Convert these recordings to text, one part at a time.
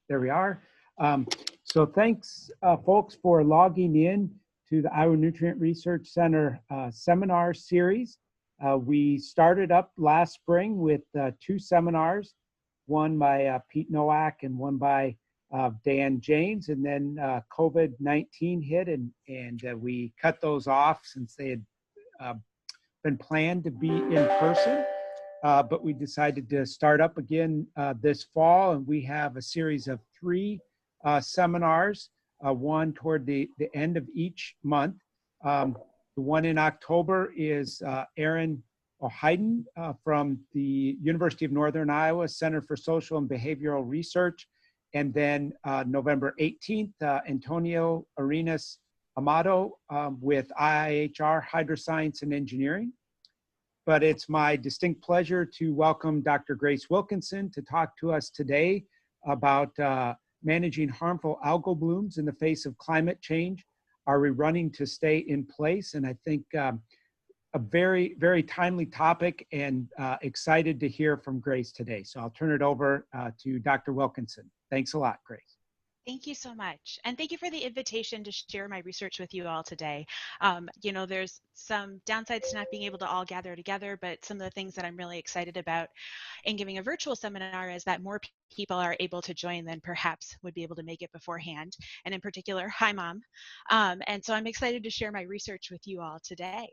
There we are. So thanks, folks, for logging in to the Iowa Nutrient Research Center seminar series. We started up last spring with 2 seminars, one by Pete Nowak and one by Dan James, and then COVID-19 hit, and we cut those off since they had been planned to be in person. But we decided to start up again this fall, and we have a series of 3 seminars, one toward the end of each month. The one in October is Aaron O'Hiden from the University of Northern Iowa Center for Social and Behavioral Research. And then November 18th, Antonio Arenas Amato with IIHR Hydroscience and Engineering. But it's my distinct pleasure to welcome Dr. Grace Wilkinson to talk to us today about managing harmful algal blooms in the face of climate change. Are we running to stay in place? And I think a very, very timely topic, and excited to hear from Grace today. So I'll turn it over to Dr. Wilkinson. Thanks a lot, Grace. Thank you so much. And thank you for the invitation to share my research with you all today. You know, there's some downsides to not being able to all gather together, but some of the things that I'm really excited about in giving a virtual seminar is that more people are able to join than perhaps would be able to make it beforehand. And in particular, hi, Mom. And so I'm excited to share my research with you all today.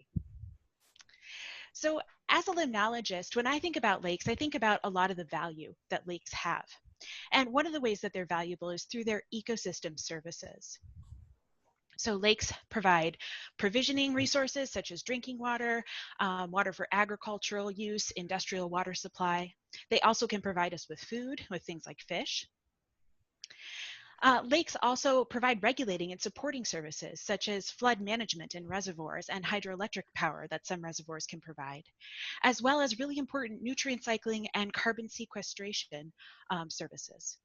So as a limnologist, when I think about lakes, I think about a lot of the value that lakes have. And one of the ways that they're valuable is through their ecosystem services. So lakes provide provisioning resources such as drinking water, water for agricultural use, industrial water supply. They also can provide us with food, with things like fish. Lakes also provide regulating and supporting services such as flood management in reservoirs and hydroelectric power that some reservoirs can provide, as well as really important nutrient cycling and carbon sequestration services.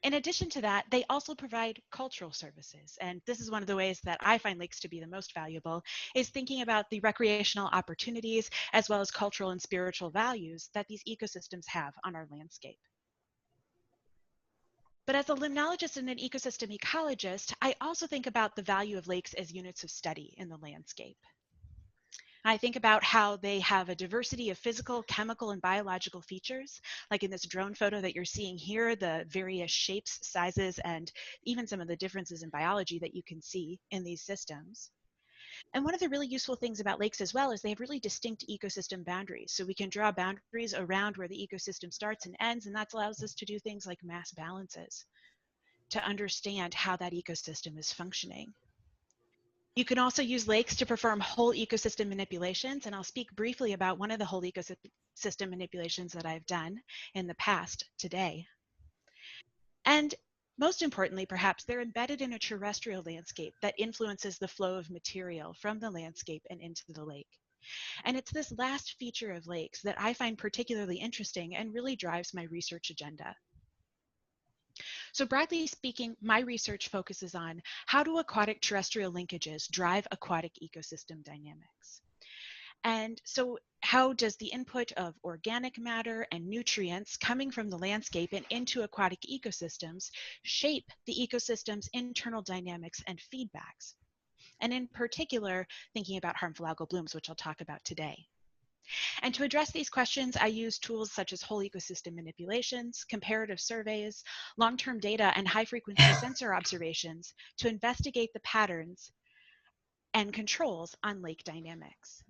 In addition to that, they also provide cultural services. And this is one of the ways that I find lakes to be the most valuable, is thinking about the recreational opportunities as well as cultural and spiritual values that these ecosystems have on our landscape. But as a limnologist and an ecosystem ecologist, I also think about the value of lakes as units of study in the landscape. I think about how they have a diversity of physical, chemical, and biological features, like in this drone photo that you're seeing here, the various shapes, sizes, and even some of the differences in biology that you can see in these systems. And one of the really useful things about lakes as well is they have really distinct ecosystem boundaries. So we can draw boundaries around where the ecosystem starts and ends, and that allows us to do things like mass balances to understand how that ecosystem is functioning. You can also use lakes to perform whole ecosystem manipulations, and I'll speak briefly about one of the whole ecosystem manipulations that I've done in the past today. And most importantly, perhaps, they're embedded in a terrestrial landscape that influences the flow of material from the landscape and into the lake. And it's this last feature of lakes that I find particularly interesting and really drives my research agenda. So broadly speaking, my research focuses on how do aquatic terrestrial linkages drive aquatic ecosystem dynamics? And so how does the input of organic matter and nutrients coming from the landscape and into aquatic ecosystems shape the ecosystem's internal dynamics and feedbacks? And in particular, thinking about harmful algal blooms, which I'll talk about today. And to address these questions, I use tools such as whole ecosystem manipulations, comparative surveys, long-term data, and high-frequency sensor observations to investigate the patterns and controls on lake dynamics.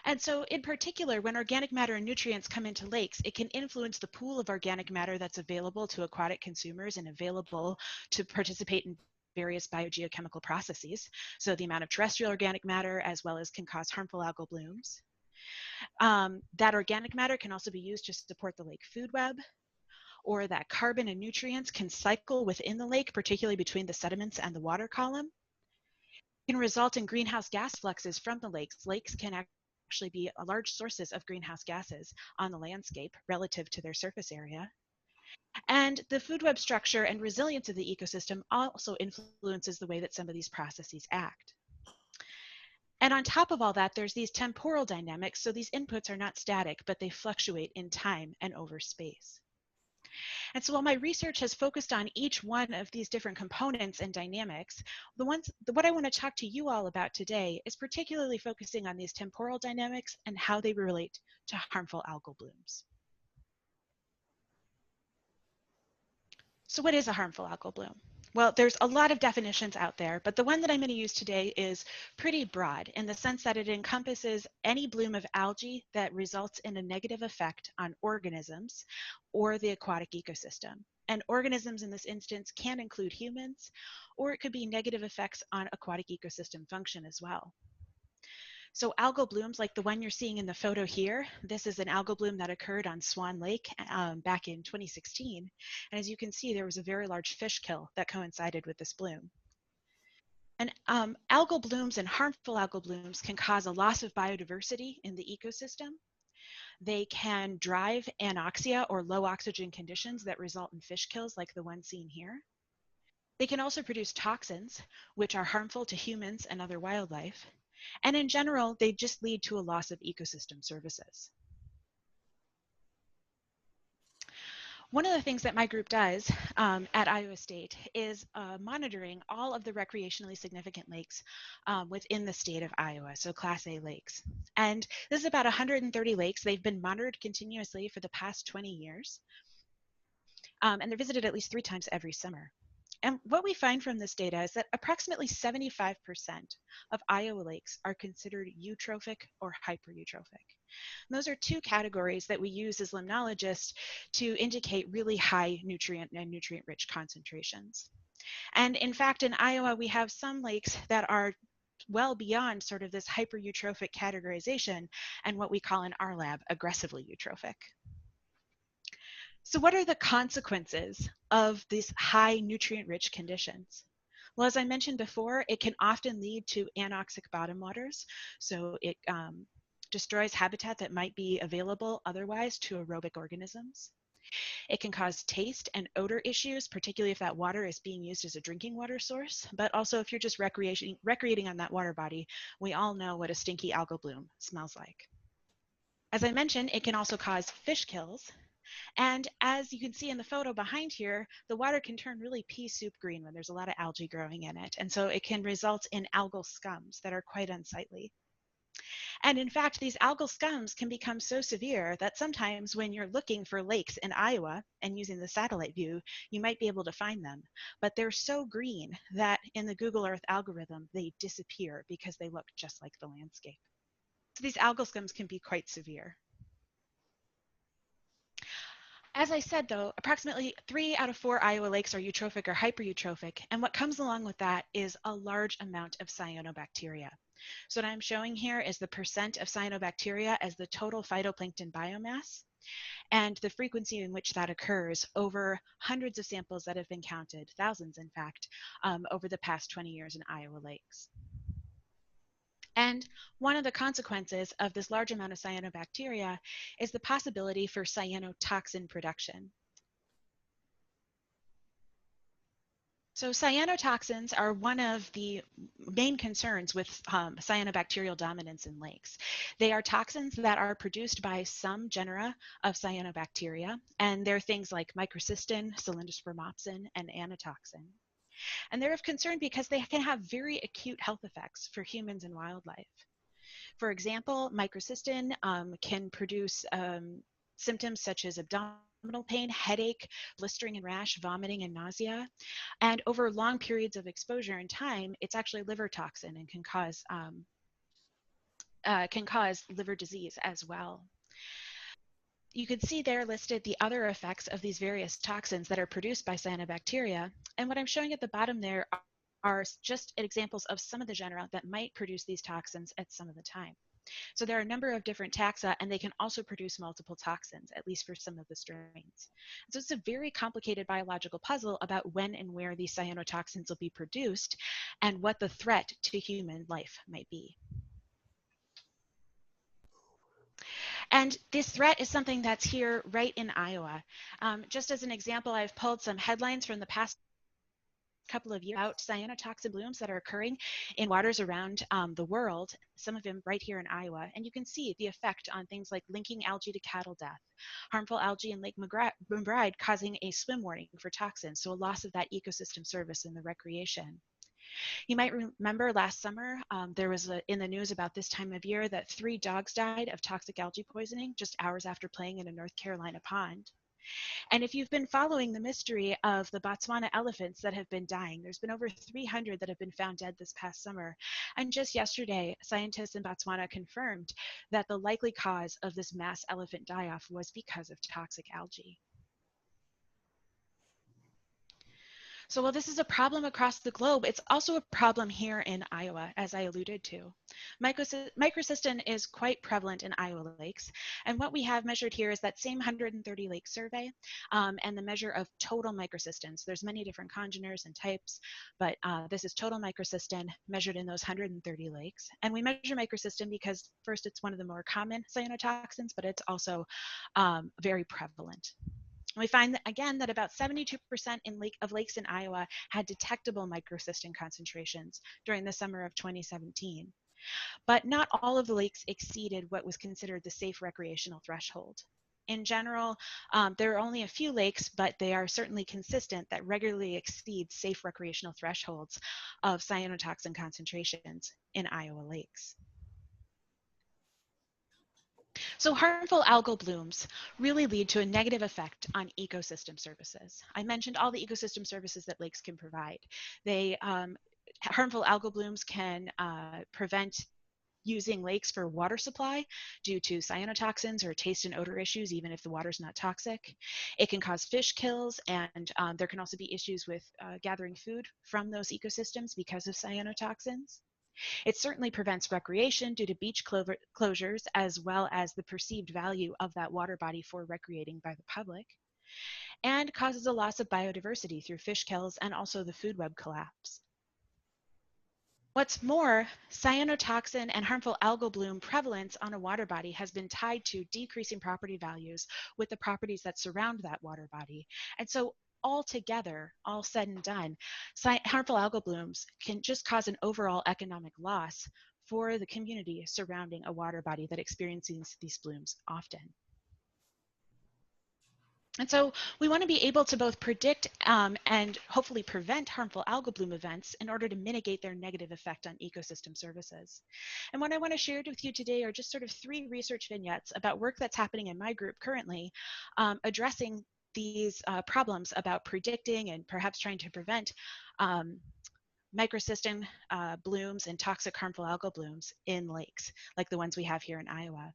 And so in particular, when organic matter and nutrients come into lakes, it can influence the pool of organic matter that's available to aquatic consumers and available to participate in various biogeochemical processes. So the amount of terrestrial organic matter as well as can cause harmful algal blooms. That organic matter can also be used to support the lake food web, or that carbon and nutrients can cycle within the lake, particularly between the sediments and the water column. It can result in greenhouse gas fluxes from the lakes. Lakes can actually be large sources of greenhouse gases on the landscape relative to their surface area. And the food web structure and resilience of the ecosystem also influences the way that some of these processes act. And on top of all that, there's these temporal dynamics. So these inputs are not static, but they fluctuate in time and over space. And so while my research has focused on each one of these different components and dynamics, what I want to talk to you all about today is particularly focusing on these temporal dynamics and how they relate to harmful algal blooms. So what is a harmful algal bloom? Well, there's a lot of definitions out there, but the one that I'm going to use today is pretty broad in the sense that it encompasses any bloom of algae that results in a negative effect on organisms or the aquatic ecosystem. And organisms in this instance can include humans, or it could be negative effects on aquatic ecosystem function as well. So algal blooms like the one you're seeing in the photo here, this is an algal bloom that occurred on Swan Lake back in 2016. And as you can see, there was a very large fish kill that coincided with this bloom. And algal blooms and harmful algal blooms can cause a loss of biodiversity in the ecosystem. They can drive anoxia or low oxygen conditions that result in fish kills like the one seen here. They can also produce toxins, which are harmful to humans and other wildlife. And in general, they just lead to a loss of ecosystem services. One of the things that my group does at Iowa State is monitoring all of the recreationally significant lakes within the state of Iowa, so Class A lakes. And this is about 130 lakes. They've been monitored continuously for the past 20 years. And they're visited at least 3 times every summer. And what we find from this data is that approximately 75% of Iowa lakes are considered eutrophic or hypereutrophic. And those are 2 categories that we use as limnologists to indicate really high nutrient and nutrient-rich concentrations. And in fact, in Iowa, we have some lakes that are well beyond sort of this hypereutrophic categorization and what we call in our lab aggressively eutrophic. So what are the consequences of these high nutrient-rich conditions? Well, as I mentioned before, it can often lead to anoxic bottom waters. So it destroys habitat that might be available otherwise to aerobic organisms. It can cause taste and odor issues, particularly if that water is being used as a drinking water source. But also if you're just recreating on that water body, we all know what a stinky algal bloom smells like. As I mentioned, it can also cause fish kills. And as you can see in the photo behind here, the water can turn really pea soup green when there's a lot of algae growing in it. And so it can result in algal scums that are quite unsightly. And in fact, these algal scums can become so severe that sometimes when you're looking for lakes in Iowa and using the satellite view, you might be able to find them. But they're so green that in the Google Earth algorithm, they disappear because they look just like the landscape. So these algal scums can be quite severe. As I said, though, approximately 3 out of 4 Iowa lakes are eutrophic or hypereutrophic, and what comes along with that is a large amount of cyanobacteria. So what I'm showing here is the percent of cyanobacteria as the total phytoplankton biomass, and the frequency in which that occurs over hundreds of samples that have been counted, thousands in fact, over the past 20 years in Iowa lakes. And one of the consequences of this large amount of cyanobacteria is the possibility for cyanotoxin production. So cyanotoxins are one of the main concerns with cyanobacterial dominance in lakes. They are toxins that are produced by some genera of cyanobacteria, and they're things like microcystin, cylindrospermopsin, and anatoxin. And they're of concern because they can have very acute health effects for humans and wildlife. For example, microcystin can produce symptoms such as abdominal pain, headache, blistering and rash, vomiting and nausea. And over long periods of exposure and time, it's actually liver toxin and can cause liver disease as well. You can see there listed the other effects of these various toxins that are produced by cyanobacteria. And what I'm showing at the bottom there are just examples of some of the genera that might produce these toxins at some of the time. So there are a number of different taxa, and they can also produce multiple toxins, at least for some of the strains. So it's a very complicated biological puzzle about when and where these cyanotoxins will be produced and what the threat to human life might be. And this threat is something that's here right in Iowa. Just as an example, I've pulled some headlines from the past couple of years about cyanotoxin blooms that are occurring in waters around the world, some of them right here in Iowa. And you can see the effect on things like linking algae to cattle death, harmful algae in Lake McBride causing a swim warning for toxins, so a loss of that ecosystem service in the recreation. You might remember last summer, there was in the news about this time of year that 3 dogs died of toxic algae poisoning just hours after playing in a North Carolina pond. And if you've been following the mystery of the Botswana elephants that have been dying, there's been over 300 that have been found dead this past summer. And just yesterday, scientists in Botswana confirmed that the likely cause of this mass elephant die-off was because of toxic algae. So while this is a problem across the globe, it's also a problem here in Iowa, as I alluded to. Microcystin is quite prevalent in Iowa lakes, and what we have measured here is that same 130 lake survey and the measure of total microcystins. There's many different congeners and types, but this is total microcystin measured in those 130 lakes. And we measure microcystin because first, it's one of the more common cyanotoxins, but it's also very prevalent. We find that, again, that about 72% of lakes in Iowa had detectable microcystin concentrations during the summer of 2017. But not all of the lakes exceeded what was considered the safe recreational threshold. In general, there are only a few lakes, but they are certainly consistent that regularly exceed safe recreational thresholds of cyanotoxin concentrations in Iowa lakes. So harmful algal blooms really lead to a negative effect on ecosystem services. I mentioned all the ecosystem services that lakes can provide. Harmful algal blooms can prevent using lakes for water supply due to cyanotoxins or taste and odor issues, even if the water's not toxic. It can cause fish kills, and there can also be issues with gathering food from those ecosystems because of cyanotoxins. It certainly prevents recreation due to beach closures, as well as the perceived value of that water body for recreating by the public, and causes a loss of biodiversity through fish kills and also the food web collapse. What's more, cyanotoxin and harmful algal bloom prevalence on a water body has been tied to decreasing property values with the properties that surround that water body. And so altogether, all said and done, harmful algal blooms can just cause an overall economic loss for the community surrounding a water body that experiences these blooms often. And so we want to be able to both predict and hopefully prevent harmful algal bloom events in order to mitigate their negative effect on ecosystem services. And what I want to share with you today are just sort of 3 research vignettes about work that's happening in my group currently addressing these problems about predicting and perhaps trying to prevent microcystin blooms and toxic harmful algal blooms in lakes, like the ones we have here in Iowa.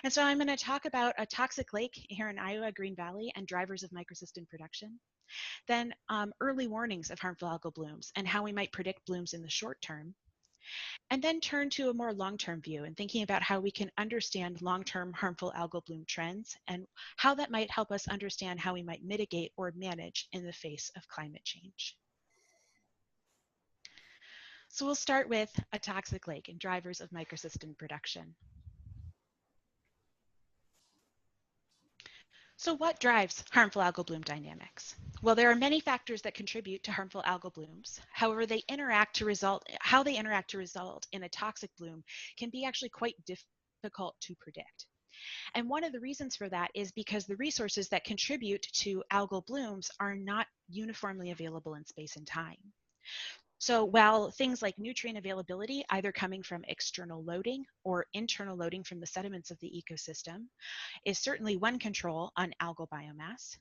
And so I'm going to talk about a toxic lake here in Iowa, Green Valley, and drivers of microcystin production. Then early warnings of harmful algal blooms and how we might predict blooms in the short term. And then turn to a more long-term view and thinking about how we can understand long-term harmful algal bloom trends and how that might help us understand how we might mitigate or manage in the face of climate change. So we'll start with a toxic lake and drivers of microcystin production. So what drives harmful algal bloom dynamics? Well, there are many factors that contribute to harmful algal blooms. However, how they interact to result in a toxic bloom can be actually quite difficult to predict. And one of the reasons for that is because the resources that contribute to algal blooms are not uniformly available in space and time. So while things like nutrient availability, either coming from external loading or internal loading from the sediments of the ecosystem, is certainly one control on algal biomass,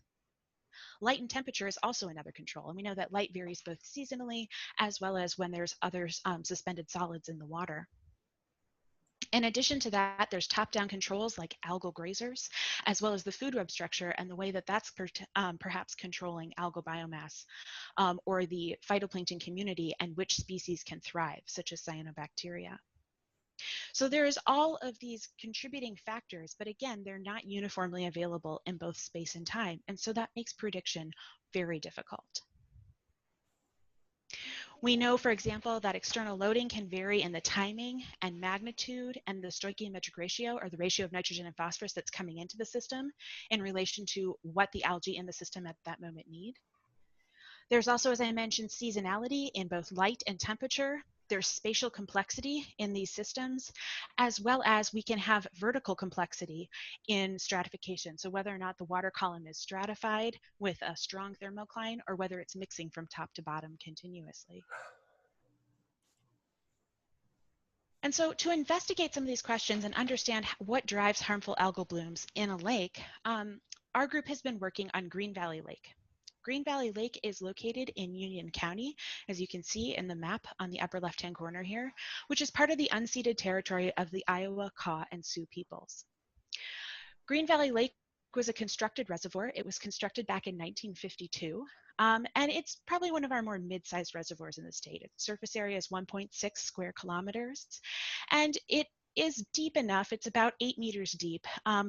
light and temperature is also another control. And we know that light varies both seasonally as well as when there's other suspended solids in the water. In addition to that, there's top-down controls like algal grazers, as well as the food web structure and the way that that's perhaps controlling algal biomass or the phytoplankton community and which species can thrive, such as cyanobacteria. So there's all of these contributing factors, but again, they're not uniformly available in both space and time. And so that makes prediction very difficult. We know, for example, that external loading can vary in the timing and magnitude and the stoichiometric ratio, or the ratio of nitrogen and phosphorus that's coming into the system in relation to what the algae in the system at that moment need. There's also, as I mentioned, seasonality in both light and temperature. There's spatial complexity in these systems, as well as we can have vertical complexity in stratification. So whether or not the water column is stratified with a strong thermocline or whether it's mixing from top to bottom continuously. And so to investigate some of these questions and understand what drives harmful algal blooms in a lake, our group has been working on Green Valley Lake. Green Valley Lake is located in Union County, as you can see in the map on the upper left-hand corner here, which is part of the unceded territory of the Iowa, Kaw, and Sioux peoples. Green Valley Lake was a constructed reservoir. It was constructed back in 1952, and it's probably one of our more mid-sized reservoirs in the state. Its surface area is 1.6 square kilometers, and it is deep enough. It's about 8 meters deep,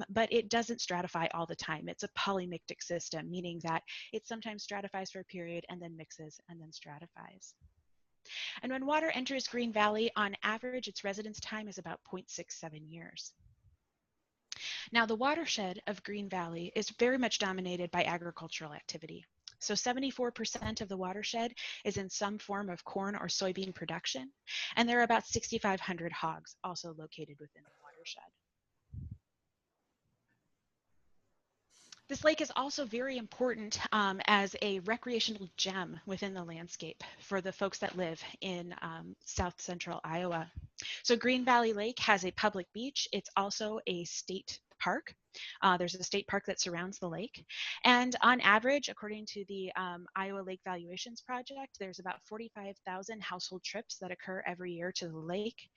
but it doesn't stratify all the time. It's a polymictic system, meaning that it sometimes stratifies for a period and then mixes and then stratifies. And when water enters Green Valley, on average, its residence time is about 0.67 years. Now, the watershed of Green Valley is very much dominated by agricultural activity. So 74% of the watershed is in some form of corn or soybean production, and there are about 6,500 hogs also located within the watershed. This lake is also very important as a recreational gem within the landscape for the folks that live in south central Iowa. So Green Valley Lake has a public beach. It's also a state park. There's a state park that surrounds the lake. And on average, according to the Iowa Lake Valuations Project, there's about 45,000 household trips that occur every year to the lake,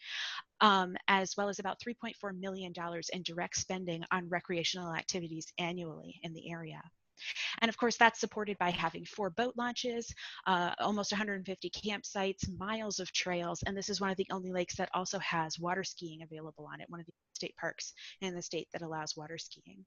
as well as about $3.4 million in direct spending on recreational activities annually in the area. And of course, that's supported by having 4 boat launches, almost 150 campsites, miles of trails, and this is one of the only lakes that also has water skiing available on it, one of the state parks in the state that allows water skiing.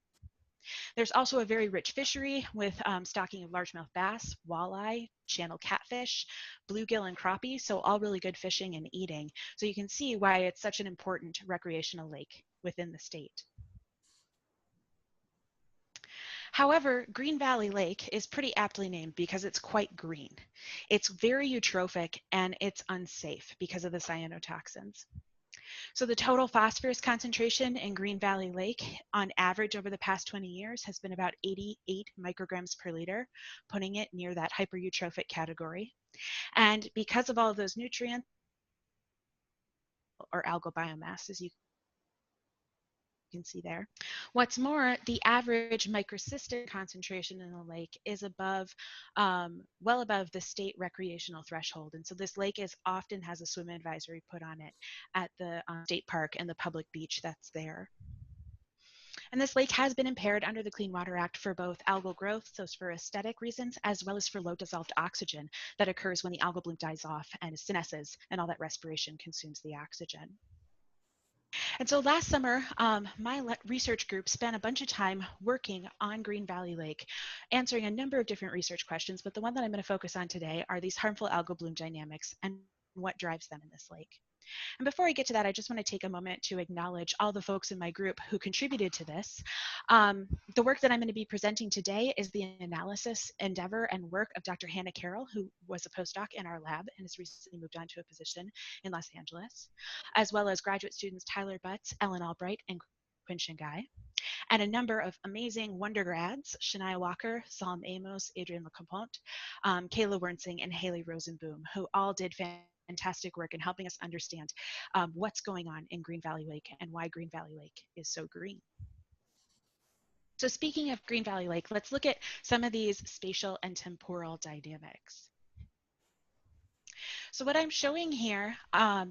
There's also a very rich fishery with stocking of largemouth bass, walleye, channel catfish, bluegill, and crappie, so all really good fishing and eating. So you can see why it's such an important recreational lake within the state. However, Green Valley Lake is pretty aptly named because it's quite green. It's very eutrophic and it's unsafe because of the cyanotoxins. So the total phosphorus concentration in Green Valley Lake on average over the past 20 years has been about 88 micrograms per liter, putting it near that hypereutrophic category. And because of all of those nutrients or algal biomass, as you can see there. What's more, the average microcystin concentration in the lake is above, well above the state recreational threshold. And so this lake often has a swim advisory put on it at the state park and the public beach that's there. And this lake has been impaired under the Clean Water Act for both algal growth, so it's for aesthetic reasons, as well as for low dissolved oxygen that occurs when the algal bloom dies off and senesces and all that respiration consumes the oxygen. And so last summer, my research group spent a bunch of time working on Green Valley Lake, answering a number of different research questions, but the one that I'm going to focus on today are these harmful algal bloom dynamics and what drives them in this lake. And before I get to that, I just want to take a moment to acknowledge all the folks in my group who contributed to this. The work that I'm going to be presenting today is the analysis, endeavor, and work of Dr. Hannah Carroll, who was a postdoc in our lab and has recently moved on to a position in Los Angeles, as well as graduate students Tyler Butts, Ellen Albright, and Quinn Shingai, and a number of amazing wondergrads, Shania Walker, Salam Amos, Adrienne LeCompont, Kayla Worsening, and Haley Rosenboom, who all did fantastic work in helping us understand what's going on in Green Valley Lake and why Green Valley Lake is so green. So speaking of Green Valley Lake, let's look at some of these spatial and temporal dynamics. So what I'm showing here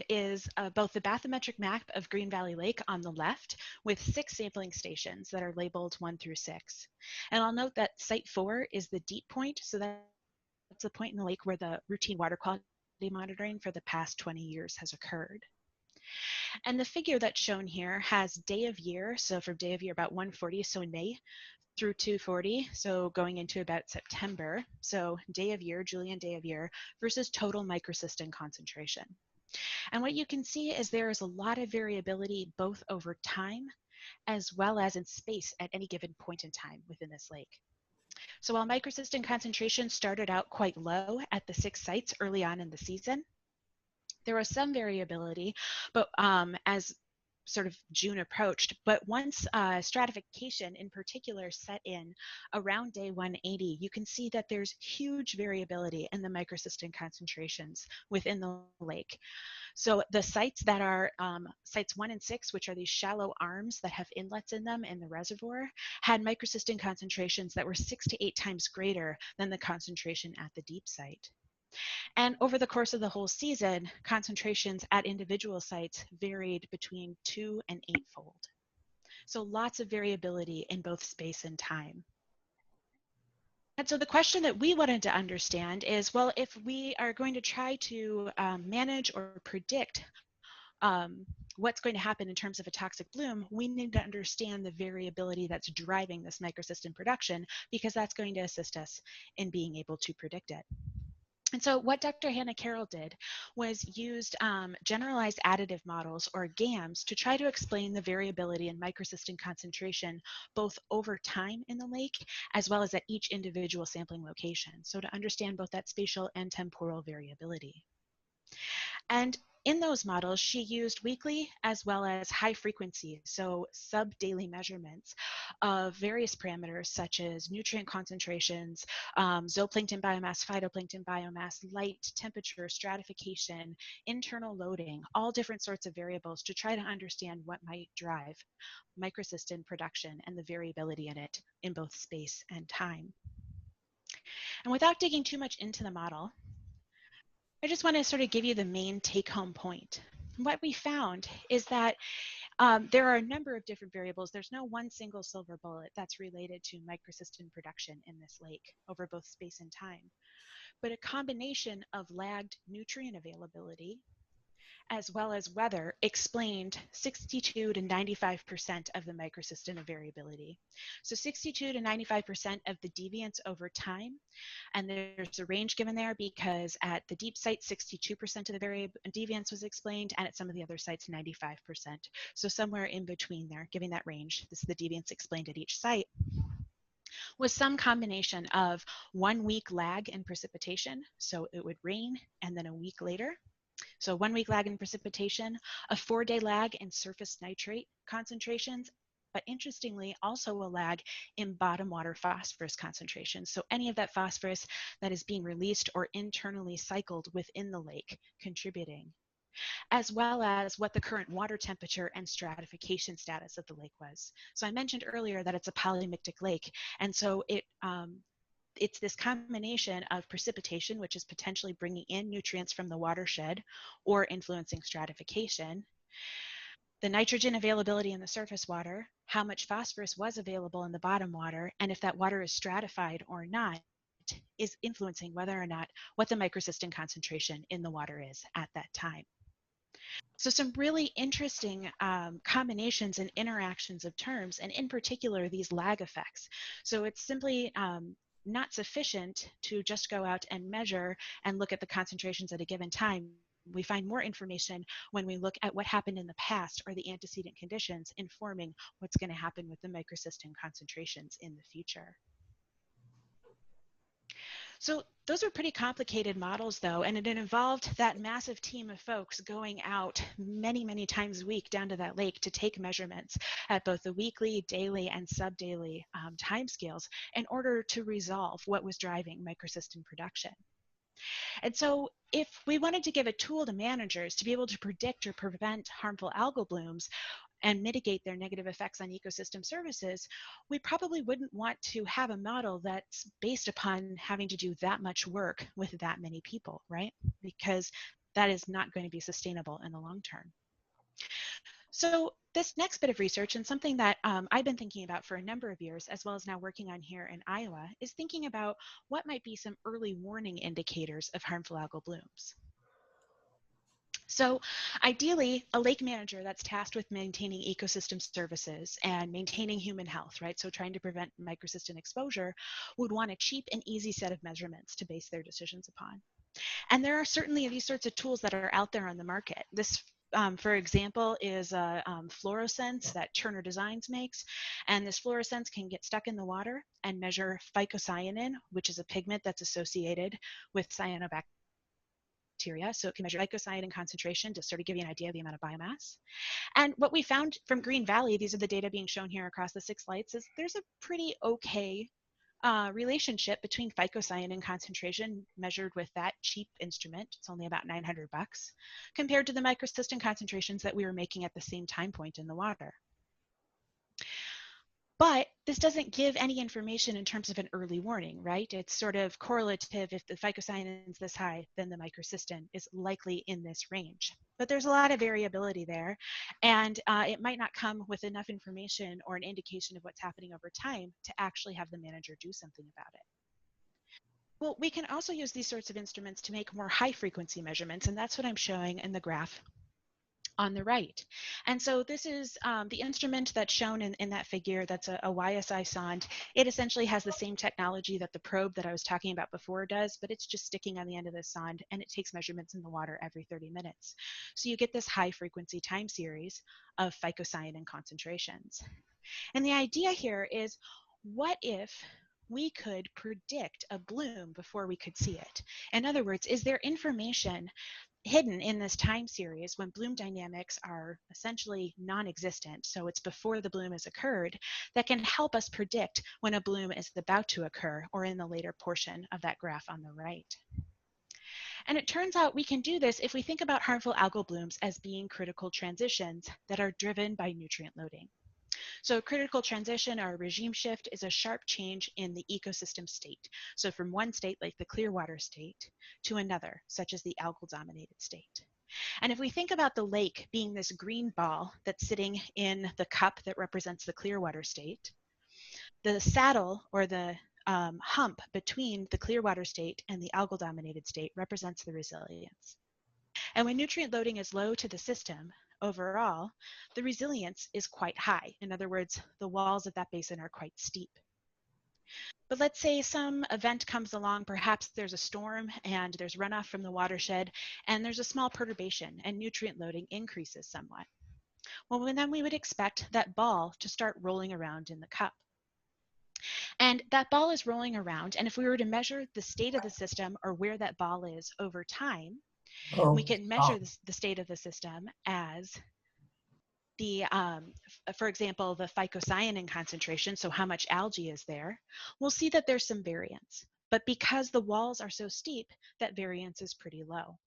is both the bathymetric map of Green Valley Lake on the left with 6 sampling stations that are labeled 1 through 6. And I'll note that site 4 is the deep point, so that's the point in the lake where the routine water quality monitoring for the past 20 years has occurred. And the figure that's shown here has day of year, so from day of year about 140, so in May, through 240, so going into about September, so day of year, Julian day of year, versus total microcystin concentration. And what you can see is there is a lot of variability both over time as well as in space at any given point in time within this lake. So while microcystin concentration started out quite low at the 6 sites early on in the season, there was some variability, but as sort of June approached, but once stratification in particular set in around day 180, you can see that there's huge variability in the microcystin concentrations within the lake. So the sites that are sites 1 and 6, which are these shallow arms that have inlets in them in the reservoir, had microcystin concentrations that were 6 to 8 times greater than the concentration at the deep site. And over the course of the whole season, concentrations at individual sites varied between 2 and 8-fold. So lots of variability in both space and time. And so the question that we wanted to understand is, well, if we are going to try to manage or predict what's going to happen in terms of a toxic bloom, we need to understand the variability that's driving this microcystin production, because that's going to assist us in being able to predict it. And so what Dr. Hannah Carroll did was used generalized additive models, or GAMs, to try to explain the variability in microcystin concentration both over time in the lake as well as at each individual sampling location. So to understand both that spatial and temporal variability. And in those models, she used weekly as well as high frequency, so sub-daily measurements of various parameters such as nutrient concentrations, zooplankton biomass, phytoplankton biomass, light, temperature, stratification, internal loading, all different sorts of variables to try to understand what might drive microcystin production and the variability in it in both space and time. And without digging too much into the model, I just want to sort of give you the main take-home point. What we found is that there are a number of different variables. There's no one single silver bullet that's related to microcystin production in this lake over both space and time, but a combination of lagged nutrient availability as well as weather explained 62 to 95% of the microcystin variability. So 62 to 95% of the deviance over time. And there's a range given there because at the deep site, 62% of the deviance was explained, and at some of the other sites, 95%. So somewhere in between there, giving that range, this is the deviance explained at each site, was some combination of 1 week lag in precipitation. So it would rain and then a week later. So 1 week lag in precipitation, a 4-day lag in surface nitrate concentrations, but interestingly, also a lag in bottom water phosphorus concentrations. So any of that phosphorus that is being released or internally cycled within the lake contributing, as well as what the current water temperature and stratification status of the lake was. So I mentioned earlier that it's a polymictic lake, and so it's this combination of precipitation, which is potentially bringing in nutrients from the watershed or influencing stratification, the nitrogen availability in the surface water, how much phosphorus was available in the bottom water, and if that water is stratified or not, is influencing whether or not what the microcystin concentration in the water is at that time. So some really interesting combinations and interactions of terms, and in particular, these lag effects. So it's simply not sufficient to just go out and measure and look at the concentrations at a given time. We find more information when we look at what happened in the past or the antecedent conditions informing what's going to happen with the microcystin concentrations in the future. So those are pretty complicated models though, and it involved that massive team of folks going out many, many times a week down to that lake to take measurements at both the weekly, daily, and sub-daily timescales in order to resolve what was driving microcystin production. And so if we wanted to give a tool to managers to be able to predict or prevent harmful algal blooms and mitigate their negative effects on ecosystem services, we probably wouldn't want to have a model that's based upon having to do that much work with that many people, right? Because that is not going to be sustainable in the long term. So this next bit of research, and something that I've been thinking about for a number of years, as well as now working on here in Iowa, is thinking about what might be some early warning indicators of harmful algal blooms. So ideally, a lake manager that's tasked with maintaining ecosystem services and maintaining human health, right? So trying to prevent microcystin exposure would want a cheap and easy set of measurements to base their decisions upon. And there are certainly these sorts of tools that are out there on the market. This for example, is a fluorescence that Turner Designs makes. And this fluorescence can get stuck in the water and measure phycocyanin, which is a pigment that's associated with cyanobacteria. So it can measure phycocyanin concentration to sort of give you an idea of the amount of biomass. And what we found from Green Valley, these are the data being shown here across the 6 lights, is there's a pretty okay relationship between phycocyanin concentration measured with that cheap instrument. It's only about $900 compared to the microcystin concentrations that we were making at the same time point in the water. But this doesn't give any information in terms of an early warning, right? It's sort of correlative. If the phycocyanin is this high, then the microcystin is likely in this range. But there's a lot of variability there, and it might not come with enough information or an indication of what's happening over time to actually have the manager do something about it. Well, we can also use these sorts of instruments to make more high frequency measurements, and that's what I'm showing in the graph on the right. And so this is the instrument that's shown in that figure. That's a YSI sonde. It essentially has the same technology that the probe that I was talking about before does, but it's just sticking on the end of the sonde, and it takes measurements in the water every 30 minutes. So you get this high frequency time series of phycocyanin concentrations. And the idea here is, what if we could predict a bloom before we could see it? In other words, is there information hidden in this time series when bloom dynamics are essentially non-existent, so it's before the bloom has occurred, that can help us predict when a bloom is about to occur or in the later portion of that graph on the right? And it turns out we can do this if we think about harmful algal blooms as being critical transitions that are driven by nutrient loading. So a critical transition or a regime shift is a sharp change in the ecosystem state. So from one state, like the clear water state, to another, such as the algal-dominated state. And if we think about the lake being this green ball that's sitting in the cup that represents the clear water state, the saddle or the hump between the clear water state and the algal-dominated state represents the resilience. And when nutrient loading is low to the system, overall, the resilience is quite high. In other words, the walls of that basin are quite steep. But let's say some event comes along, perhaps there's a storm and there's runoff from the watershed, and there's a small perturbation and nutrient loading increases somewhat. Well, then we would expect that ball to start rolling around in the cup. And that ball is rolling around, and if we were to measure the state of the system or where that ball is over time, we can measure the state of the system as the, for example, the phycocyanin concentration, so how much algae is there. We'll see that there's some variance. But because the walls are so steep, that variance is pretty low.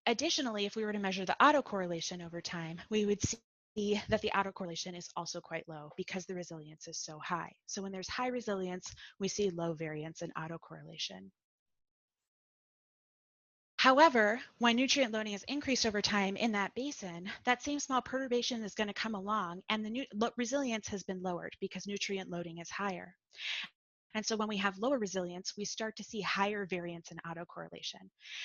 Additionally, if we were to measure the autocorrelation over time, we would see that the autocorrelation is also quite low because the resilience is so high. So when there's high resilience, we see low variance in autocorrelation. However, when nutrient loading is increased over time in that basin, that same small perturbation is going to come along, and the resilience has been lowered because nutrient loading is higher. And so when we have lower resilience, we start to see higher variance in autocorrelation.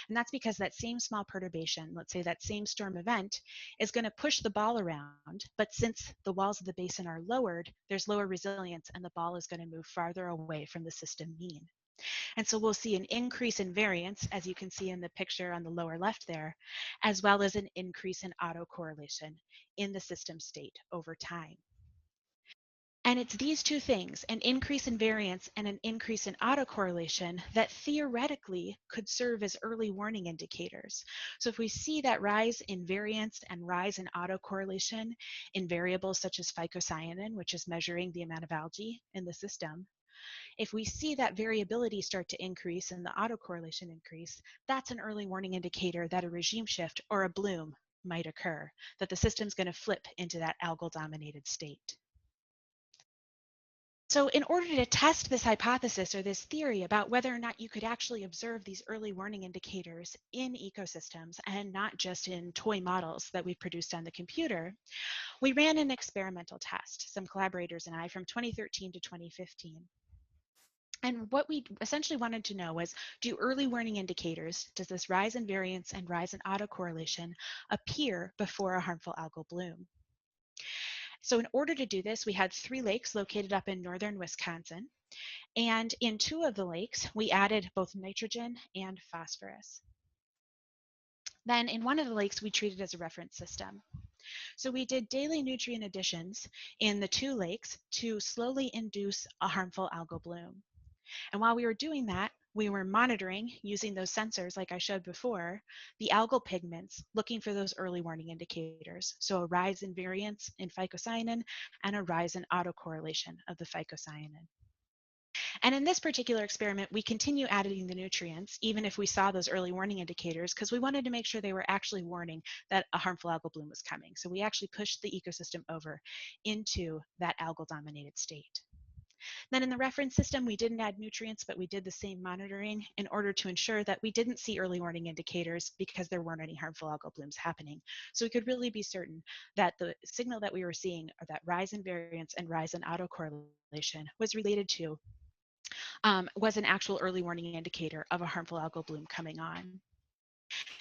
And that's because that same small perturbation, let's say that same storm event, is going to push the ball around. But since the walls of the basin are lowered, there's lower resilience, and the ball is going to move farther away from the system mean. And so we'll see an increase in variance, as you can see in the picture on the lower left there, as well as an increase in autocorrelation in the system state over time. And it's these two things, an increase in variance and an increase in autocorrelation, that theoretically could serve as early warning indicators. So if we see that rise in variance and rise in autocorrelation in variables such as phycocyanin, which is measuring the amount of algae in the system, if we see that variability start to increase and the autocorrelation increase, that's an early warning indicator that a regime shift or a bloom might occur, that the system's going to flip into that algal-dominated state. So in order to test this hypothesis or this theory about whether or not you could actually observe these early warning indicators in ecosystems and not just in toy models that we produced on the computer, we ran an experimental test, some collaborators and I, from 2013 to 2015. And what we essentially wanted to know was, do early warning indicators, does this rise in variance and rise in autocorrelation, appear before a harmful algal bloom? So in order to do this, we had 3 lakes located up in northern Wisconsin. And in 2 of the lakes, we added both nitrogen and phosphorus. Then in one of the lakes, we treated as a reference system. So we did daily nutrient additions in the 2 lakes to slowly induce a harmful algal bloom. And while we were doing that, we were monitoring using those sensors like I showed before, the algal pigments, looking for those early warning indicators. So a rise in variance in phycocyanin and a rise in autocorrelation of the phycocyanin. And in this particular experiment, we continue adding the nutrients, even if we saw those early warning indicators, because we wanted to make sure they were actually warning that a harmful algal bloom was coming. So we actually pushed the ecosystem over into that algal-dominated state. Then in the reference system, we didn't add nutrients, but we did the same monitoring in order to ensure that we didn't see early warning indicators because there weren't any harmful algal blooms happening. So we could really be certain that the signal that we were seeing, or that rise in variance and rise in autocorrelation, was related to was an actual early warning indicator of a harmful algal bloom coming on.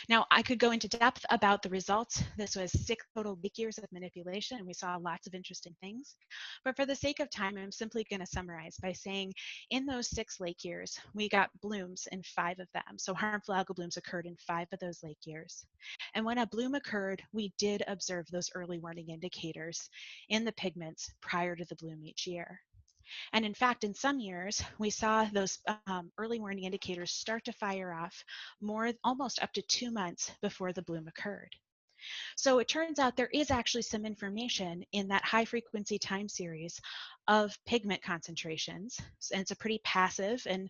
Now, I could go into depth about the results. This was 6 total lake years of manipulation, and we saw lots of interesting things. But for the sake of time, I'm simply going to summarize by saying in those 6 lake years, we got blooms in 5 of them. So harmful algal blooms occurred in 5 of those lake years. And when a bloom occurred, we did observe those early warning indicators in the pigments prior to the bloom each year. And in fact, in some years, we saw those early warning indicators start to fire off almost up to 2 months before the bloom occurred. So it turns out there is actually some information in that high frequency time series of pigment concentrations. And it's a pretty passive and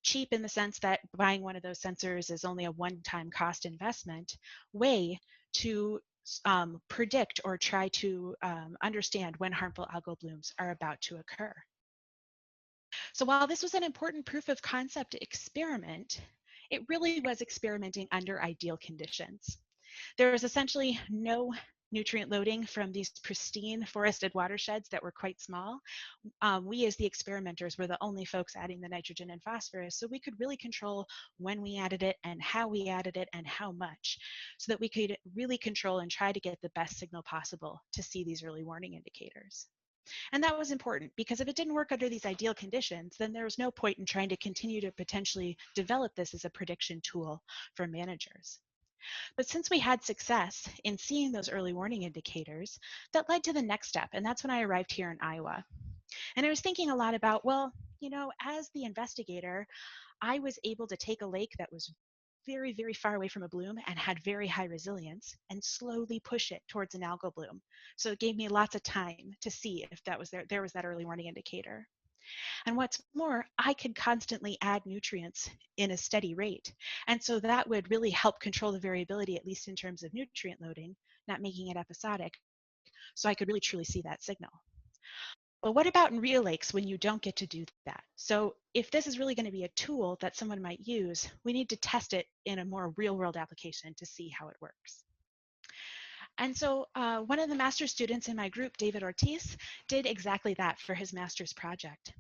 cheap in the sense that buying one of those sensors is only a one-time cost investment way to predict or try to understand when harmful algal blooms are about to occur. So while this was an important proof of concept experiment, it really was experimenting under ideal conditions. There was essentially no nutrient loading from these pristine forested watersheds that were quite small. We as the experimenters were the only folks adding the nitrogen and phosphorus, so we could really control when we added it and how we added it and how much, so that we could really control and try to get the best signal possible to see these early warning indicators. And that was important because if it didn't work under these ideal conditions, then there was no point in trying to continue to potentially develop this as a prediction tool for managers. But since we had success in seeing those early warning indicators, that led to the next step. And that's when I arrived here in Iowa. And I was thinking a lot about, well, you know, as the investigator, I was able to take a lake that was very, very far away from a bloom and had very high resilience and slowly push it towards an algal bloom. So it gave me lots of time to see if that was there was that early warning indicator. And what's more, I could constantly add nutrients in a steady rate. And so that would really help control the variability, at least in terms of nutrient loading, not making it episodic. So I could really truly see that signal. But what about in real lakes when you don't get to do that? So if this is really going to be a tool that someone might use, we need to test it in a more real world application to see how it works. And so one of the master's students in my group, David Ortiz, did exactly that for his master's project.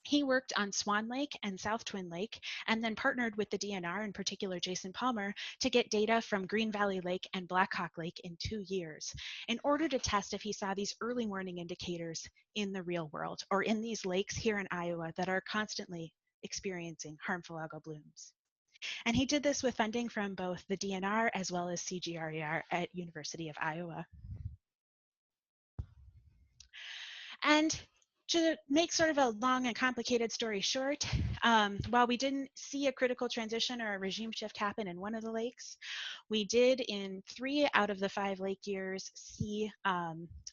He worked on Swan Lake and South Twin Lake, and then partnered with the DNR, in particular Jason Palmer, to get data from Green Valley Lake and Blackhawk Lake in 2 years in order to test if he saw these early warning indicators in the real world or in these lakes here in Iowa that are constantly experiencing harmful algal blooms. And he did this with funding from both the DNR as well as CGRER at University of Iowa. And to make sort of a long and complicated story short, while we didn't see a critical transition or a regime shift happen in one of the lakes, we did in 3 out of the 5 lake years see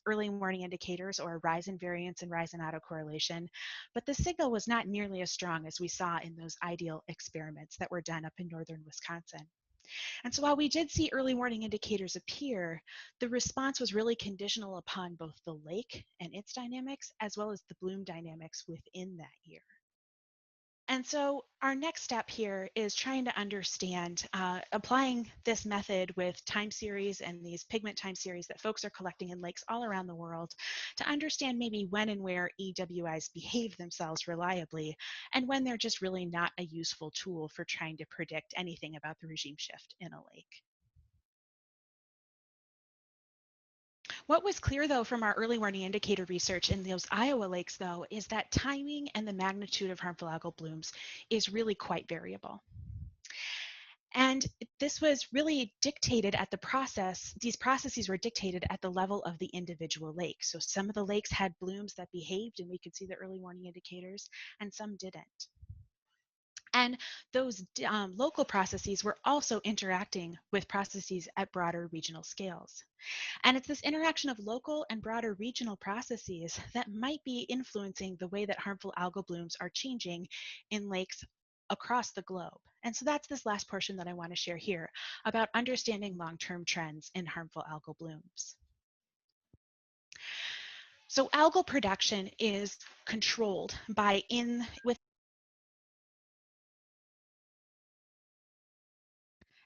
early warning indicators or a rise in variance and rise in autocorrelation, but the signal was not nearly as strong as we saw in those ideal experiments that were done up in northern Wisconsin. And so while we did see early warning indicators appear, the response was really conditional upon both the lake and its dynamics, as well as the bloom dynamics within that year. And so our next step here is trying to understand, applying this method with time series and these pigment time series that folks are collecting in lakes all around the world to understand maybe when and where EWIs behave themselves reliably and when they're just really not a useful tool for trying to predict anything about the regime shift in a lake. What was clear, though, from our early warning indicator research in those Iowa lakes, though, is that timing and the magnitude of harmful algal blooms is really quite variable. And this was really dictated at the process, these processes were dictated at the level of the individual lake. So some of the lakes had blooms that behaved and we could see the early warning indicators, and some didn't. And those local processes were also interacting with processes at broader regional scales. And it's this interaction of local and broader regional processes that might be influencing the way that harmful algal blooms are changing in lakes across the globe. And so that's this last portion that I want to share here about understanding long-term trends in harmful algal blooms. So algal production is controlled by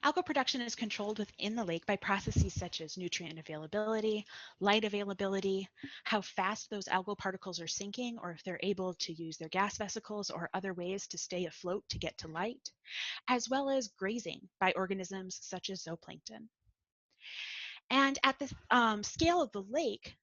Algal production is controlled within the lake by processes such as nutrient availability, light availability, how fast those algal particles are sinking, or if they're able to use their gas vesicles or other ways to stay afloat to get to light, as well as grazing by organisms such as zooplankton. And at the scale of the lake,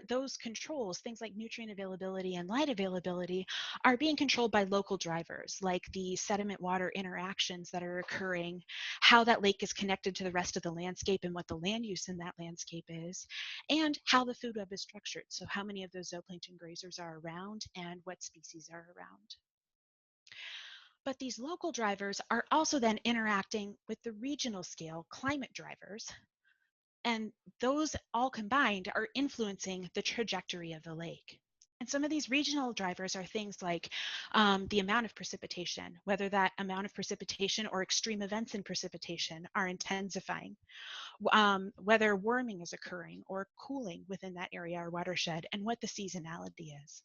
those controls, things like nutrient availability and light availability, are being controlled by local drivers, like the sediment-water interactions that are occurring, how that lake is connected to the rest of the landscape and what the land use in that landscape is, and how the food web is structured, so how many of those zooplankton grazers are around and what species are around. But these local drivers are also then interacting with the regional scale climate drivers, and those all combined are influencing the trajectory of the lake. And some of these regional drivers are things like the amount of precipitation, whether that amount of precipitation or extreme events in precipitation are intensifying, whether warming is occurring or cooling within that area or watershed, and what the seasonality is.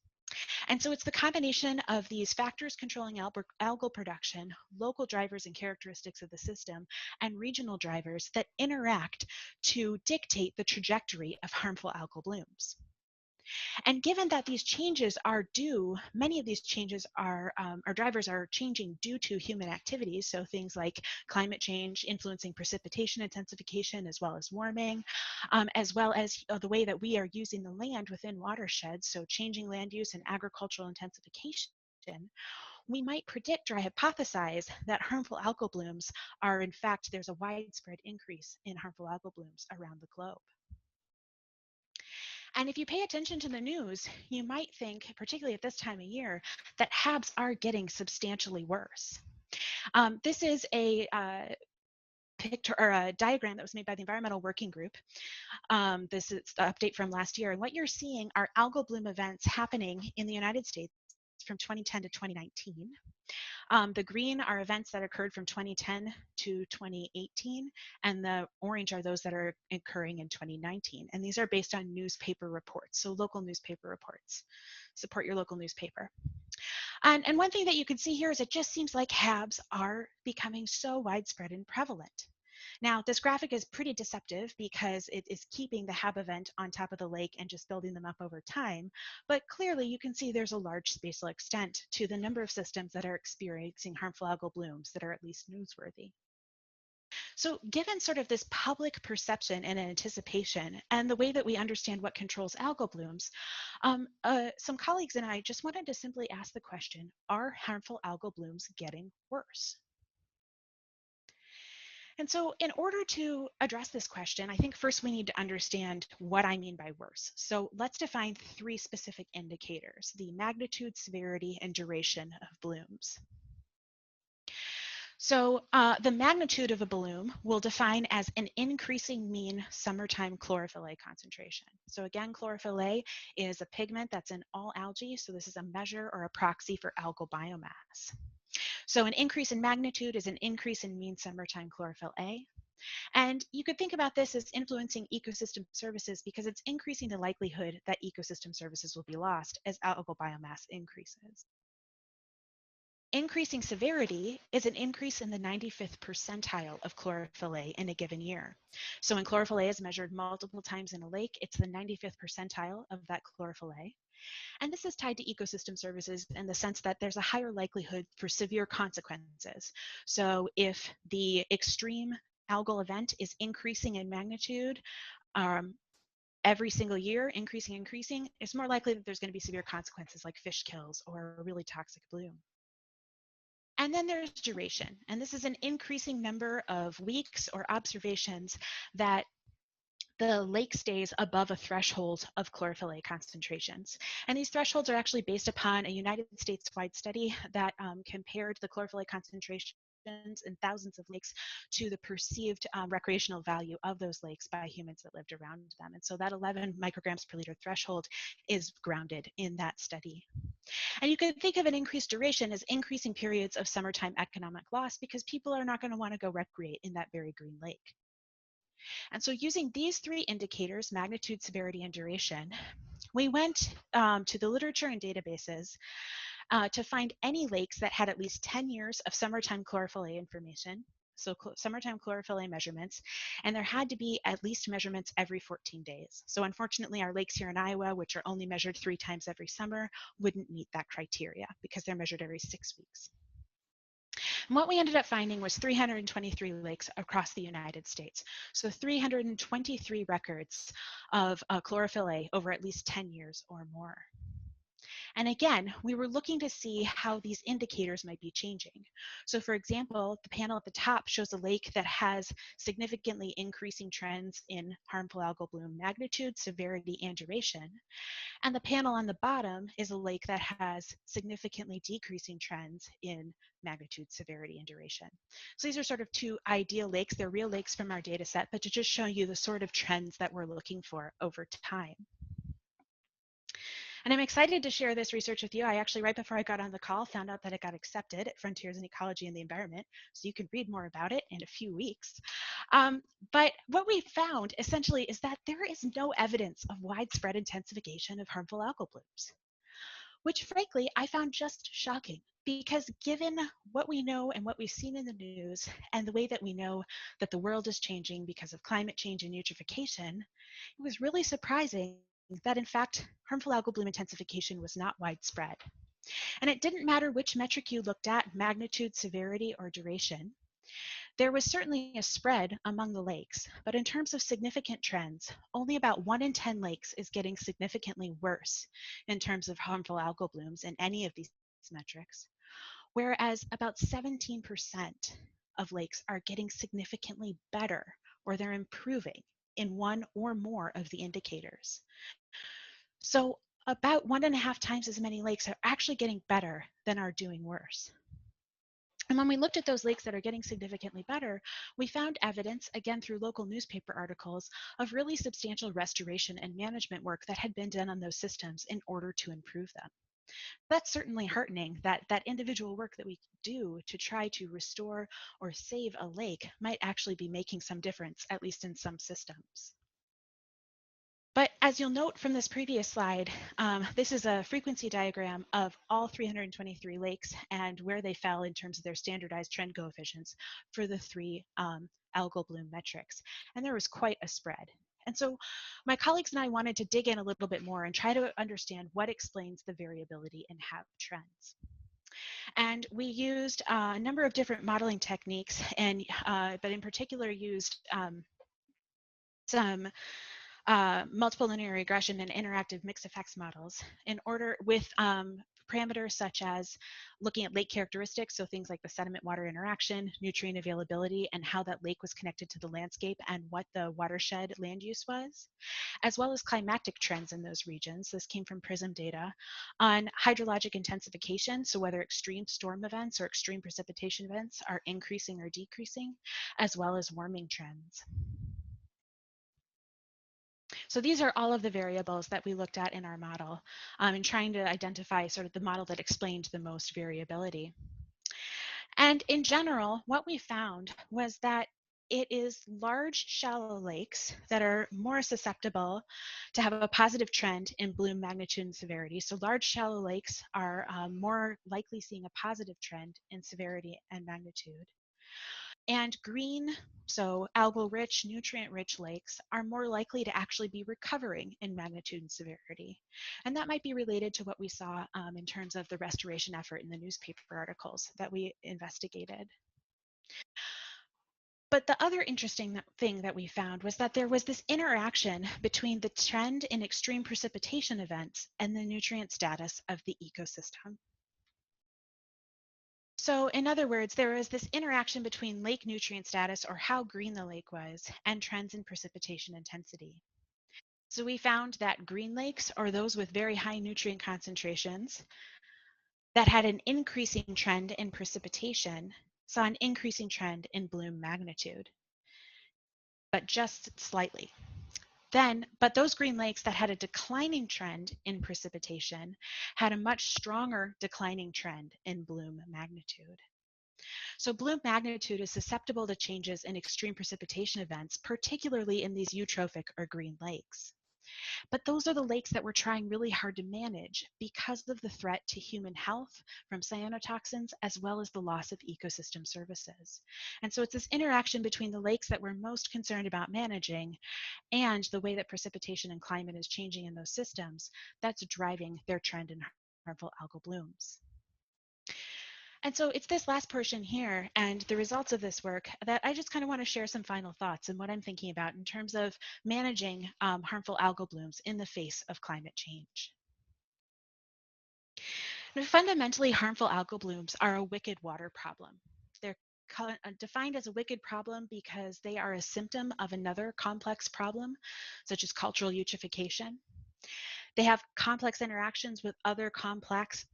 And so it's the combination of these factors controlling algal production, local drivers and characteristics of the system, and regional drivers that interact to dictate the trajectory of harmful algal blooms. And given that these changes are due, many of these changes are, our drivers are changing due to human activities. So things like climate change influencing precipitation intensification, as well as warming, as well as the way that we are using the land within watersheds. So changing land use and agricultural intensification, we might predict or hypothesize that harmful algal blooms are, in fact, there's a widespread increase in harmful algal blooms around the globe. And if you pay attention to the news, you might think, particularly at this time of year, that HABs are getting substantially worse. This is a picture or a diagram that was made by the Environmental Working Group. This is the update from last year. And what you're seeing are algal bloom events happening in the United States from 2010 to 2019. The green are events that occurred from 2010 to 2018, and the orange are those that are occurring in 2019. And these are based on newspaper reports, so local newspaper reports. Support your local newspaper. And one thing that you can see here is it just seems like HABs are becoming so widespread and prevalent. Now, this graphic is pretty deceptive because it is keeping the HAB event on top of the lake and just building them up over time. But clearly, you can see there's a large spatial extent to the number of systems that are experiencing harmful algal blooms that are at least newsworthy. So given sort of this public perception and anticipation and the way that we understand what controls algal blooms, some colleagues and I just wanted to simply ask the question, are harmful algal blooms getting worse? And so in order to address this question, I think first we need to understand what I mean by worse. So let's define three specific indicators: the magnitude, severity, and duration of blooms. So the magnitude of a bloom will define as an increasing mean summertime chlorophyll A concentration. So again, chlorophyll A is a pigment that's in all algae. So this is a measure or a proxy for algal biomass. So an increase in magnitude is an increase in mean summertime chlorophyll A. And you could think about this as influencing ecosystem services because it's increasing the likelihood that ecosystem services will be lost as algal biomass increases. Increasing severity is an increase in the 95th percentile of chlorophyll A in a given year. So when chlorophyll A is measured multiple times in a lake, it's the 95th percentile of that chlorophyll A. And this is tied to ecosystem services in the sense that there's a higher likelihood for severe consequences. So if the extreme algal event is increasing in magnitude, every single year, increasing, it's more likely that there's going to be severe consequences like fish kills or a really toxic bloom. And then there's duration, and this is an increasing number of weeks or observations that the lake stays above a threshold of chlorophyll A concentrations. And these thresholds are actually based upon a United States-wide study that compared the chlorophyll A concentrations in thousands of lakes to the perceived recreational value of those lakes by humans that lived around them. And so that 11 micrograms per liter threshold is grounded in that study. And you can think of an increased duration as increasing periods of summertime economic loss because people are not going to want to go recreate in that very green lake. And so using these three indicators, magnitude, severity, and duration, we went to the literature and databases to find any lakes that had at least 10 years of summertime chlorophyll A information, so summertime chlorophyll A measurements, and there had to be at least measurements every 14 days. So unfortunately, our lakes here in Iowa, which are only measured 3 times every summer, wouldn't meet that criteria because they're measured every 6 weeks. And what we ended up finding was 323 lakes across the United States. So 323 records of chlorophyll A over at least 10 years or more. And again, we were looking to see how these indicators might be changing. So for example, the panel at the top shows a lake that has significantly increasing trends in harmful algal bloom magnitude, severity, and duration. And the panel on the bottom is a lake that has significantly decreasing trends in magnitude, severity, and duration. So these are sort of two ideal lakes. They're real lakes from our data set, but to just show you the sort of trends that we're looking for over time. And I'm excited to share this research with you. I actually, right before I got on the call, found out that it got accepted at Frontiers in Ecology and the Environment. So you can read more about it in a few weeks. But what we found essentially is that there is no evidence of widespread intensification of harmful algal blooms, which frankly, I found just shocking. Because given what we know and what we've seen in the news and the way that we know that the world is changing because of climate change and eutrophication, it was really surprising that in fact, harmful algal bloom intensification was not widespread. And it didn't matter which metric you looked at, magnitude, severity, or duration. There was certainly a spread among the lakes, but in terms of significant trends, only about 1 in 10 lakes is getting significantly worse in terms of harmful algal blooms in any of these metrics, whereas about 17% of lakes are getting significantly better or they're improving in one or more of the indicators. So about 1.5 times as many lakes are actually getting better than are doing worse. And when we looked at those lakes that are getting significantly better, we found evidence, again through local newspaper articles, of really substantial restoration and management work that had been done on those systems in order to improve them. That's certainly heartening that that individual work that we do to try to restore or save a lake might actually be making some difference, at least in some systems. But as you'll note from this previous slide, this is a frequency diagram of all 323 lakes and where they fell in terms of their standardized trend coefficients for the 3 algal bloom metrics. And there was quite a spread. And so my colleagues and I wanted to dig in a little bit more and try to understand what explains the variability in HAB trends. And we used a number of different modeling techniques, and but in particular used some multiple linear regression and interactive mixed effects models in order with parameters such as looking at lake characteristics, so things like the sediment-water interaction, nutrient availability, and how that lake was connected to the landscape and what the watershed land use was, as well as climatic trends in those regions. This came from PRISM data on hydrologic intensification, so whether extreme storm events or extreme precipitation events are increasing or decreasing, as well as warming trends. So these are all of the variables that we looked at in our model in trying to identify sort of the model that explained the most variability. And in general, what we found was that it is large, shallow lakes that are more susceptible to have a positive trend in bloom magnitude and severity. So large, shallow lakes are more likely seeing a positive trend in severity and magnitude. And green, so algal-rich, nutrient-rich lakes are more likely to actually be recovering in magnitude and severity. And that might be related to what we saw in terms of the restoration effort in the newspaper articles that we investigated. But the other interesting thing that we found was that there was this interaction between the trend in extreme precipitation events and the nutrient status of the ecosystem. So in other words, there was this interaction between lake nutrient status, or how green the lake was, and trends in precipitation intensity. So we found that green lakes, or those with very high nutrient concentrations, that had an increasing trend in precipitation, saw an increasing trend in bloom magnitude, but just slightly. But those green lakes that had a declining trend in precipitation had a much stronger declining trend in bloom magnitude. So bloom magnitude is susceptible to changes in extreme precipitation events, particularly in these eutrophic or green lakes. But those are the lakes that we're trying really hard to manage because of the threat to human health from cyanotoxins, as well as the loss of ecosystem services. And so it's this interaction between the lakes that we're most concerned about managing and the way that precipitation and climate is changing in those systems that's driving their trend in harmful algal blooms. And so it's this last portion here and the results of this work that I just kind of want to share some final thoughts and what I'm thinking about in terms of managing harmful algal blooms in the face of climate change. Now, fundamentally, harmful algal blooms are a wicked water problem. They're defined as a wicked problem because they are a symptom of another complex problem, such as cultural eutrophication. They have complex interactions with other complex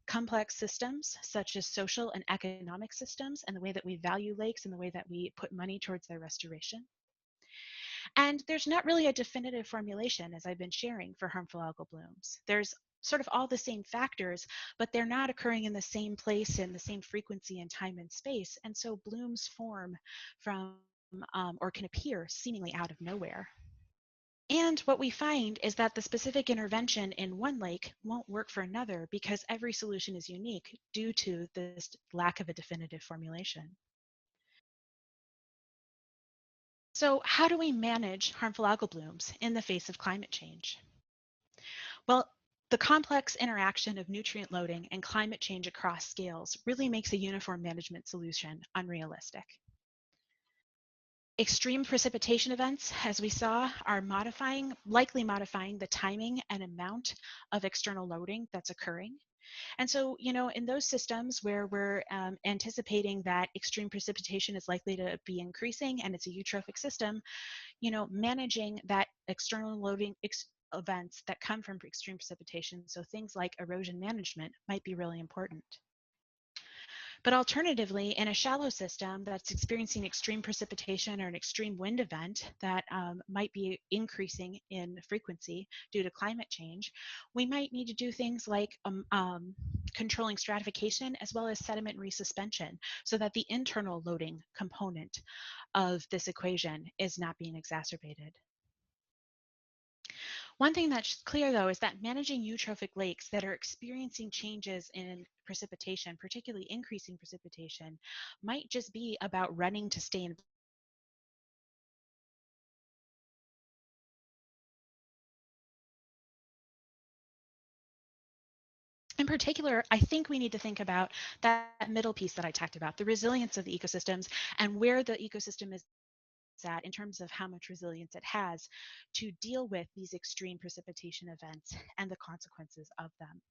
systems, such as social and economic systems, and the way that we value lakes and the way that we put money towards their restoration. And there's not really a definitive formulation, as I've been sharing, for harmful algal blooms. There's sort of all the same factors, but they're not occurring in the same place in the same frequency and time and space. And so blooms form from or can appear seemingly out of nowhere. And what we find is that the specific intervention in one lake won't work for another because every solution is unique due to this lack of a definitive formulation. So how do we manage harmful algal blooms in the face of climate change? Well, the complex interaction of nutrient loading and climate change across scales really makes a uniform management solution unrealistic. Extreme precipitation events, as we saw, are likely modifying the timing and amount of external loading that's occurring. And so, in those systems where we're anticipating that extreme precipitation is likely to be increasing and it's a eutrophic system, managing that external loading events that come from extreme precipitation, so things like erosion management, might be really important. But alternatively, in a shallow system that's experiencing extreme precipitation or an extreme wind event that might be increasing in frequency due to climate change, we might need to do things like controlling stratification as well as sediment resuspension so that the internal loading component of this equation is not being exacerbated. One thing that's clear, though, is that managing eutrophic lakes that are experiencing changes in precipitation, particularly increasing precipitation, might just be about running to stay in. In particular, I think we need to think about that middle piece that I talked about, the resilience of the ecosystems and where the ecosystem is at in terms of how much resilience it has to deal with these extreme precipitation events and the consequences of them.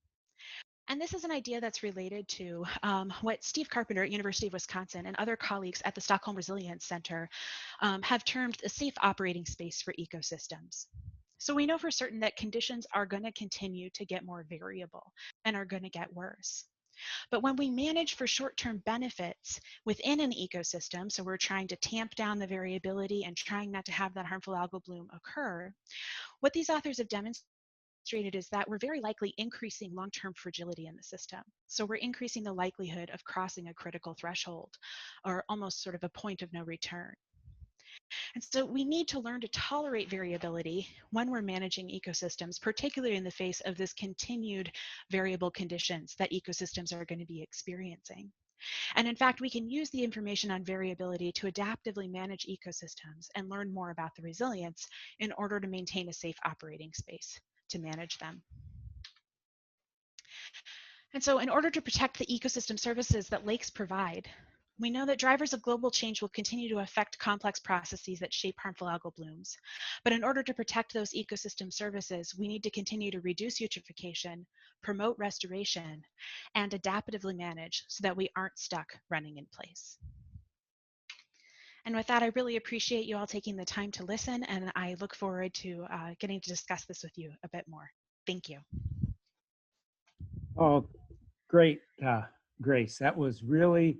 And this is an idea that's related to what Steve Carpenter at University of Wisconsin and other colleagues at the Stockholm Resilience Center have termed a safe operating space for ecosystems. So we know for certain that conditions are going to continue to get more variable and are going to get worse. But when we manage for short-term benefits within an ecosystem, so we're trying to tamp down the variability and trying not to have that harmful algal bloom occur, what these authors have demonstrated is that we're very likely increasing long-term fragility in the system. So we're increasing the likelihood of crossing a critical threshold or almost sort of a point of no return. And so we need to learn to tolerate variability when we're managing ecosystems, particularly in the face of this continued variable conditions that ecosystems are going to be experiencing. And in fact, we can use the information on variability to adaptively manage ecosystems and learn more about the resilience in order to maintain a safe operating space to manage them. And so in order to protect the ecosystem services that lakes provide, We know that drivers of global change will continue to affect complex processes that shape harmful algal blooms. But in order to protect those ecosystem services, we need to continue to reduce eutrophication, promote restoration, and adaptively manage so that we aren't stuck running in place. And with that, I really appreciate you all taking the time to listen, and I look forward to getting to discuss this with you a bit more. Thank you. Oh, great, Grace. That was really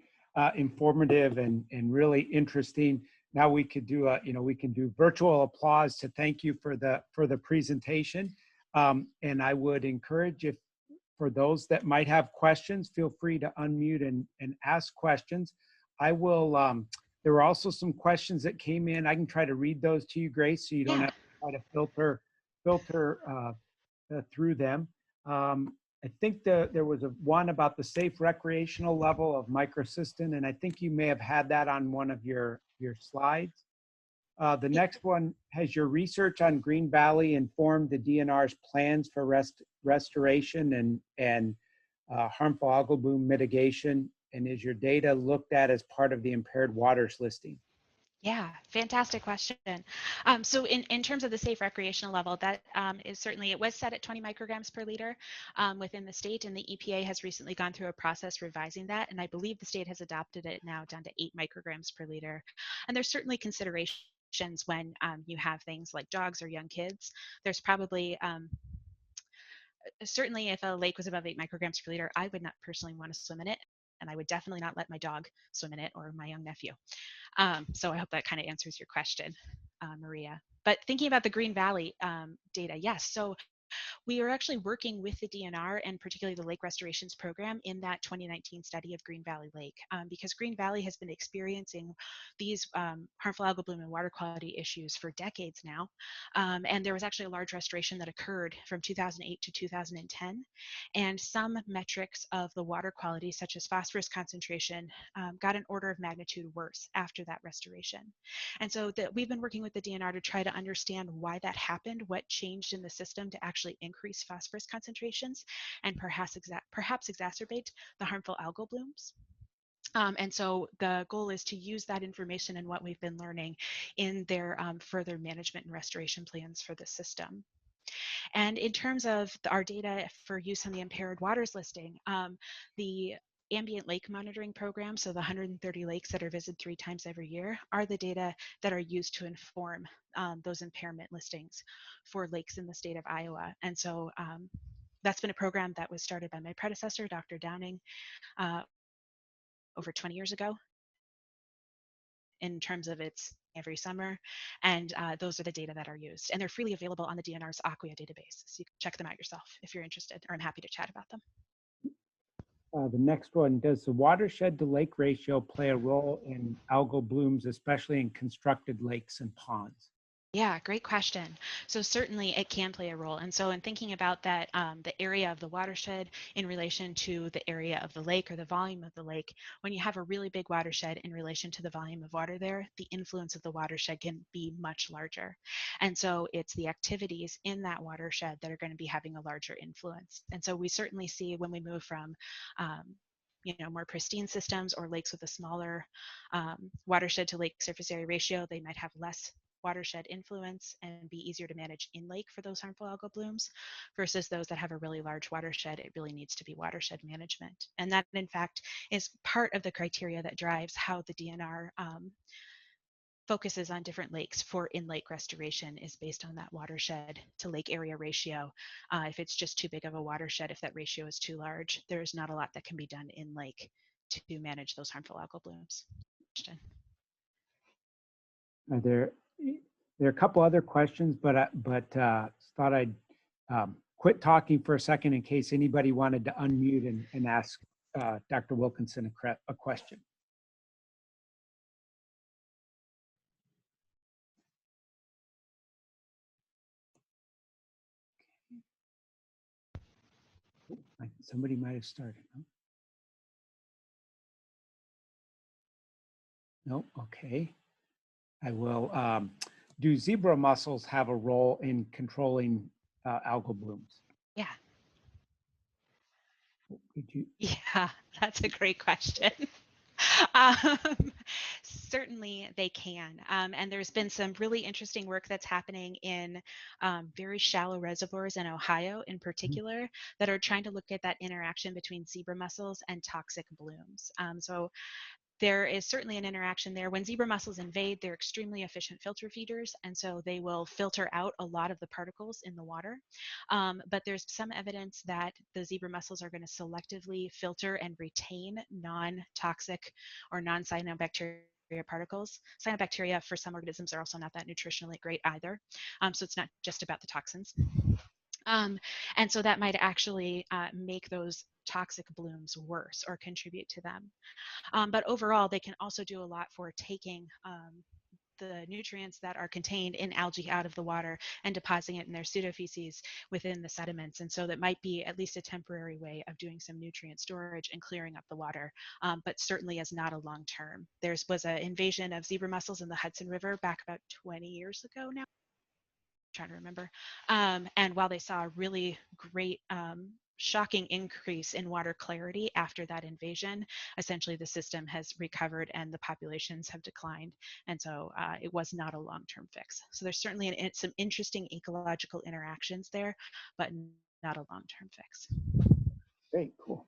informative and really interesting. Now we could do we can do virtual applause to thank you for the presentation. And I would encourage, if for those that might have questions, feel free to unmute and ask questions. I will. There were also some questions that came in. I can try to read those to you, Grace, so you don't have to try to filter through them. I think there was one about the safe recreational level of microcystin, and I think you may have had that on one of your slides. The next one: has your research on Green Valley informed the DNR's plans for restoration and harmful algal bloom mitigation? And is your data looked at as part of the impaired waters listing? Yeah, fantastic question. So in terms of the safe recreational level, that is certainly, it was set at 20 micrograms per liter within the state, and the EPA has recently gone through a process revising that, and I believe the state has adopted it now down to 8 micrograms per liter. And there's certainly considerations when you have things like dogs or young kids. There's probably, certainly if a lake was above 8 micrograms per liter, I would not personally want to swim in it, and I would definitely not let my dog swim in it or my young nephew. So I hope that kind of answers your question, Maria. But thinking about the Green Valley data, yes. So we are actually working with the DNR and particularly the Lake Restorations Program in that 2019 study of Green Valley Lake, because Green Valley has been experiencing these harmful algal bloom and water quality issues for decades now. And there was actually a large restoration that occurred from 2008 to 2010. And some metrics of the water quality, such as phosphorus concentration, got an order of magnitude worse after that restoration. And so we've been working with the DNR to try to understand why that happened, what changed in the system to actually increase phosphorus concentrations and perhaps exacerbate the harmful algal blooms. And so the goal is to use that information and what we've been learning in their further management and restoration plans for the system. And in terms of our data for use on the impaired waters listing, the ambient lake monitoring program, so the 130 lakes that are visited 3 times every year, are the data that are used to inform those impairment listings for lakes in the state of Iowa. And so that's been a program that was started by my predecessor, Dr. Downing, over 20 years ago in terms of its every summer. And those are the data that are used. And they're freely available on the DNR's Aquia database. So you can check them out yourself if you're interested, or I'm happy to chat about them. The next one: does the watershed to lake ratio play a role in algal blooms, especially in constructed lakes and ponds? Yeah, great question. So certainly it can play a role. And so in thinking about that, the area of the watershed in relation to the area of the lake or the volume of the lake, when you have a really big watershed in relation to the volume of water there, the influence of the watershed can be much larger. And so it's the activities in that watershed that are going to be having a larger influence. And so we certainly see when we move from more pristine systems or lakes with a smaller watershed to lake surface area ratio, they might have less watershed influence and be easier to manage in lake for those harmful algal blooms, versus those that have a really large watershed. It really needs to be watershed management. And that, in fact, is part of the criteria that drives how the DNR focuses on different lakes for in-lake restoration, is based on that watershed to lake area ratio. If it's just too big of a watershed, if that ratio is too large, there's not a lot that can be done in lake to manage those harmful algal blooms. There are a couple other questions, but thought I'd quit talking for a second in case anybody wanted to unmute and ask Dr. Wilkinson a question. Somebody might have started. No? Okay. I will. Do zebra mussels have a role in controlling algal blooms? Yeah. Could you? Yeah, that's a great question. Um, Certainly they can. And there's been some really interesting work that's happening in very shallow reservoirs in Ohio in particular that are trying to look at that interaction between zebra mussels and toxic blooms. So there is certainly an interaction there. When zebra mussels invade, they're extremely efficient filter feeders, and so they will filter out a lot of the particles in the water. But there's some evidence that the zebra mussels are going to selectively filter and retain non-toxic or non-cyanobacteria particles. Cyanobacteria for some organisms are also not that nutritionally great either. So it's not just about the toxins. Um, and so that might actually make those toxic blooms worse or contribute to them. But overall, they can also do a lot for taking the nutrients that are contained in algae out of the water and depositing it in their pseudofeces within the sediments. And so that might be at least a temporary way of doing some nutrient storage and clearing up the water, but certainly is not a long term. There was an invasion of zebra mussels in the Hudson River back about 20 years ago now. Trying to remember. And while they saw a really great shocking increase in water clarity after that invasion, essentially the system has recovered and the populations have declined. And so it was not a long-term fix. So there's certainly some interesting ecological interactions there, but not a long-term fix. Great, cool.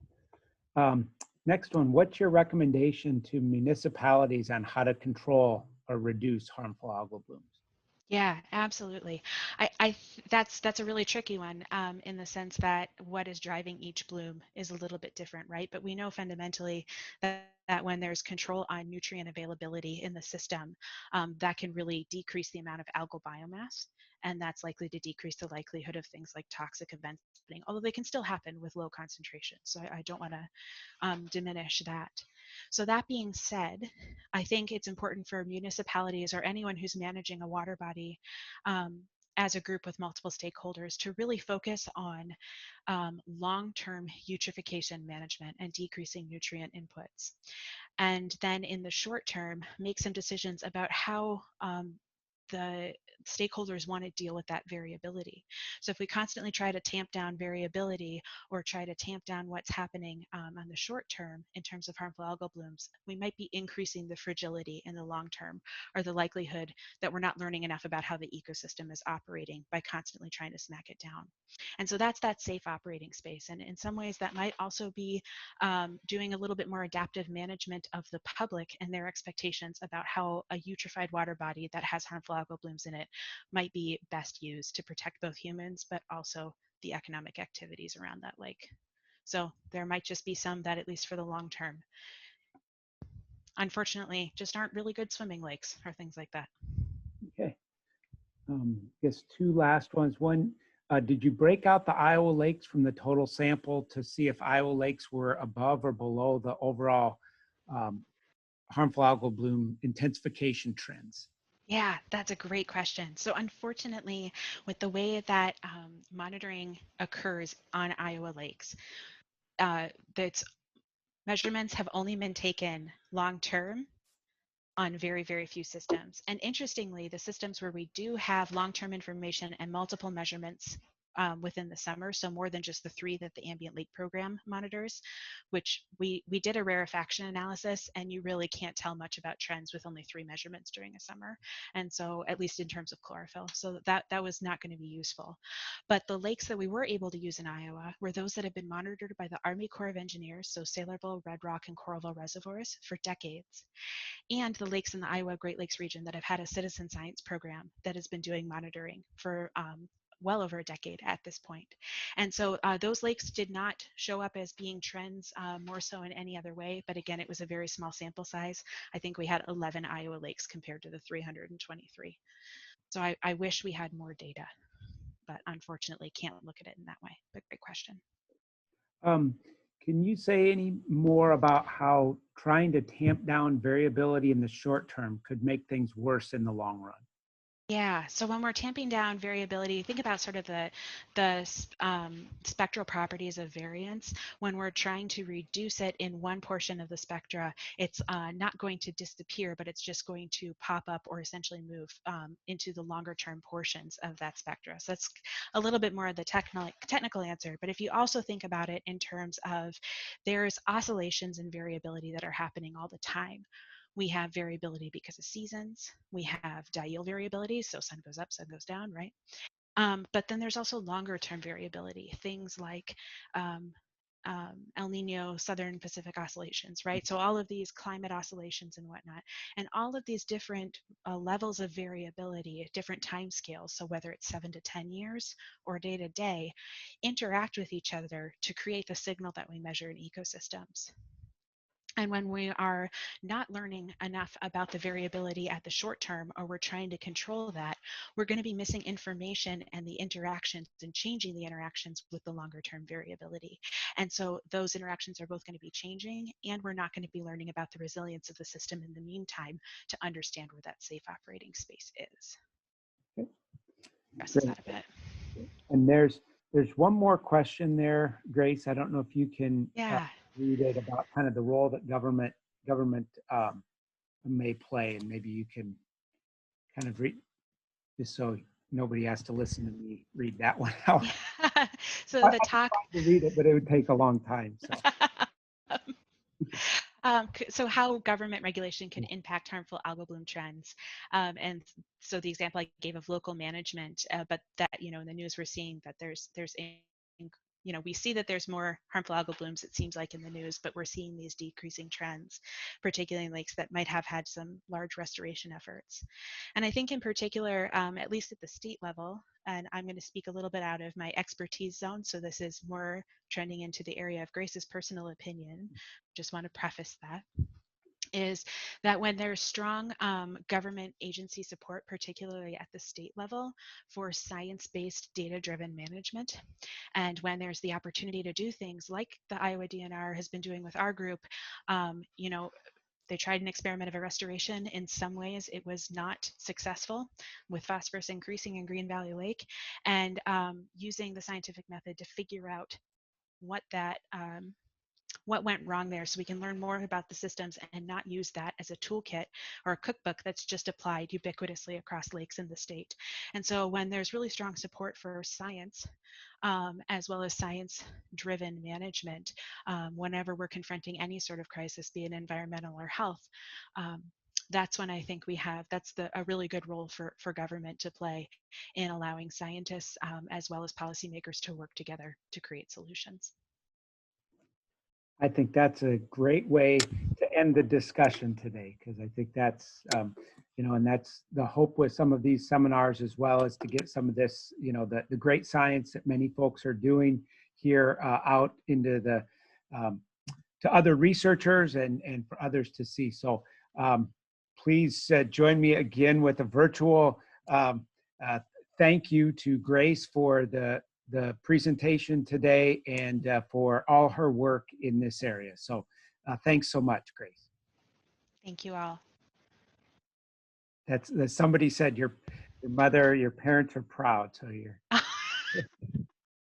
Next one, what's your recommendation to municipalities on how to control or reduce harmful algal blooms? Yeah, absolutely. That's a really tricky one in the sense that what is driving each bloom is a little bit different, right? But we know fundamentally that when there's control on nutrient availability in the system, that can really decrease the amount of algal biomass, and that's likely to decrease the likelihood of things like toxic events happening, although they can still happen with low concentration. So I don't want to diminish that. So that being said, I think it's important for municipalities or anyone who's managing a water body as a group with multiple stakeholders to really focus on long-term eutrophication management and decreasing nutrient inputs. And then in the short term, make some decisions about how the stakeholders want to deal with that variability. So if we constantly try to tamp down variability or try to tamp down what's happening on the short term in terms of harmful algal blooms, we might be increasing the fragility in the long term, or the likelihood that we're not learning enough about how the ecosystem is operating by constantly trying to smack it down. And so that's that safe operating space. And in some ways that might also be doing a little bit more adaptive management of the public and their expectations about how a eutrophied water body that has harmful algal blooms in it might be best used to protect both humans, but also the economic activities around that lake. So there might just be some that, at least for the long term, unfortunately, just aren't really good swimming lakes or things like that. Okay. I guess two last ones. One, did you break out the Iowa lakes from the total sample to see if Iowa lakes were above or below the overall harmful algal bloom intensification trends? Yeah, that's a great question. So unfortunately, with the way that monitoring occurs on Iowa lakes, that's measurements have only been taken long term on very, very few systems. And interestingly, the systems where we do have long-term information and multiple measurements within the summer, so more than just the 3 that the Ambient Lake Program monitors, which we did a rarefaction analysis, and you really can't tell much about trends with only 3 measurements during a summer. And so, at least in terms of chlorophyll, so that was not going to be useful. But the lakes that we were able to use in Iowa were those that have been monitored by the Army Corps of Engineers, so Saylorville, Red Rock, and Coralville reservoirs for decades, and the lakes in the Iowa Great Lakes region that have had a citizen science program that has been doing monitoring for well over a decade at this point. And so those lakes did not show up as being trends more so in any other way, but again, it was a very small sample size. I think we had 11 Iowa lakes compared to the 323. So I wish we had more data, but unfortunately can't look at it in that way. But great question. Can you say any more about how trying to tamp down variability in the short term could make things worse in the long run? Yeah, so when we're tamping down variability, think about sort of the spectral properties of variance. When we're trying to reduce it in one portion of the spectra, it's not going to disappear, but it's just going to pop up or essentially move into the longer term portions of that spectra. So that's a little bit more of the technical answer. But if you also think about it in terms of there's oscillations and variability that are happening all the time. We have variability because of seasons. We have diel variability, so sun goes up, sun goes down, right? But then there's also longer term variability, things like um, El Nino, Southern Pacific oscillations, right? So all of these climate oscillations and whatnot, and all of these different levels of variability at different time scales, so whether it's 7 to 10 years or day to day, interact with each other to create the signal that we measure in ecosystems. And when we are not learning enough about the variability at the short term, or we're trying to control that, we're going to be missing information and the interactions and changing the interactions with the longer term variability. And so those interactions are both going to be changing, and we're not going to be learning about the resilience of the system in the meantime to understand where that safe operating space is. Okay, Stresses great. that a bit. And there's one more question there, Grace. I don't know if you can Yeah. read it, about kind of the role that government may play, and maybe you can kind of read, just so nobody has to listen to me read that one out. Yeah. So I the talk. tried to read it, but it would take a long time. So. So how government regulation can impact harmful algal bloom trends. And so the example I gave of local management, but that, you know, in the news, we're seeing that you know, we see that there's more harmful algal blooms, it seems like, in the news, but we're seeing these decreasing trends, particularly in lakes that might have had some large restoration efforts. And I think in particular, at least at the state level, and I'm going to speak a little bit out of my expertise zone, so this is more trending into the area of Grace's personal opinion. Just want to preface that, is that when there's strong government agency support, particularly at the state level, for science-based data-driven management, and when there's the opportunity to do things like the Iowa DNR has been doing with our group, you know, they tried an experiment of a restoration. In some ways, it was not successful with phosphorus increasing in Green Valley Lake, and using the scientific method to figure out what that what went wrong there, so we can learn more about the systems and not use that as a toolkit or a cookbook that's just applied ubiquitously across lakes in the state. And so when there's really strong support for science, as well as science-driven management, whenever we're confronting any sort of crisis, be it environmental or health, that's when I think that's a really good role for government to play in allowing scientists as well as policymakers to work together to create solutions. I think that's a great way to end the discussion today, because I think that's, you know, and that's the hope with some of these seminars as well, is to get some of this, you know, the great science that many folks are doing here out into the, to other researchers and for others to see. So please join me again with a virtual thank you to Grace for the presentation today, and for all her work in this area. So thanks so much, Grace. Thank you all. That's somebody said your mother, your parents are proud, so you're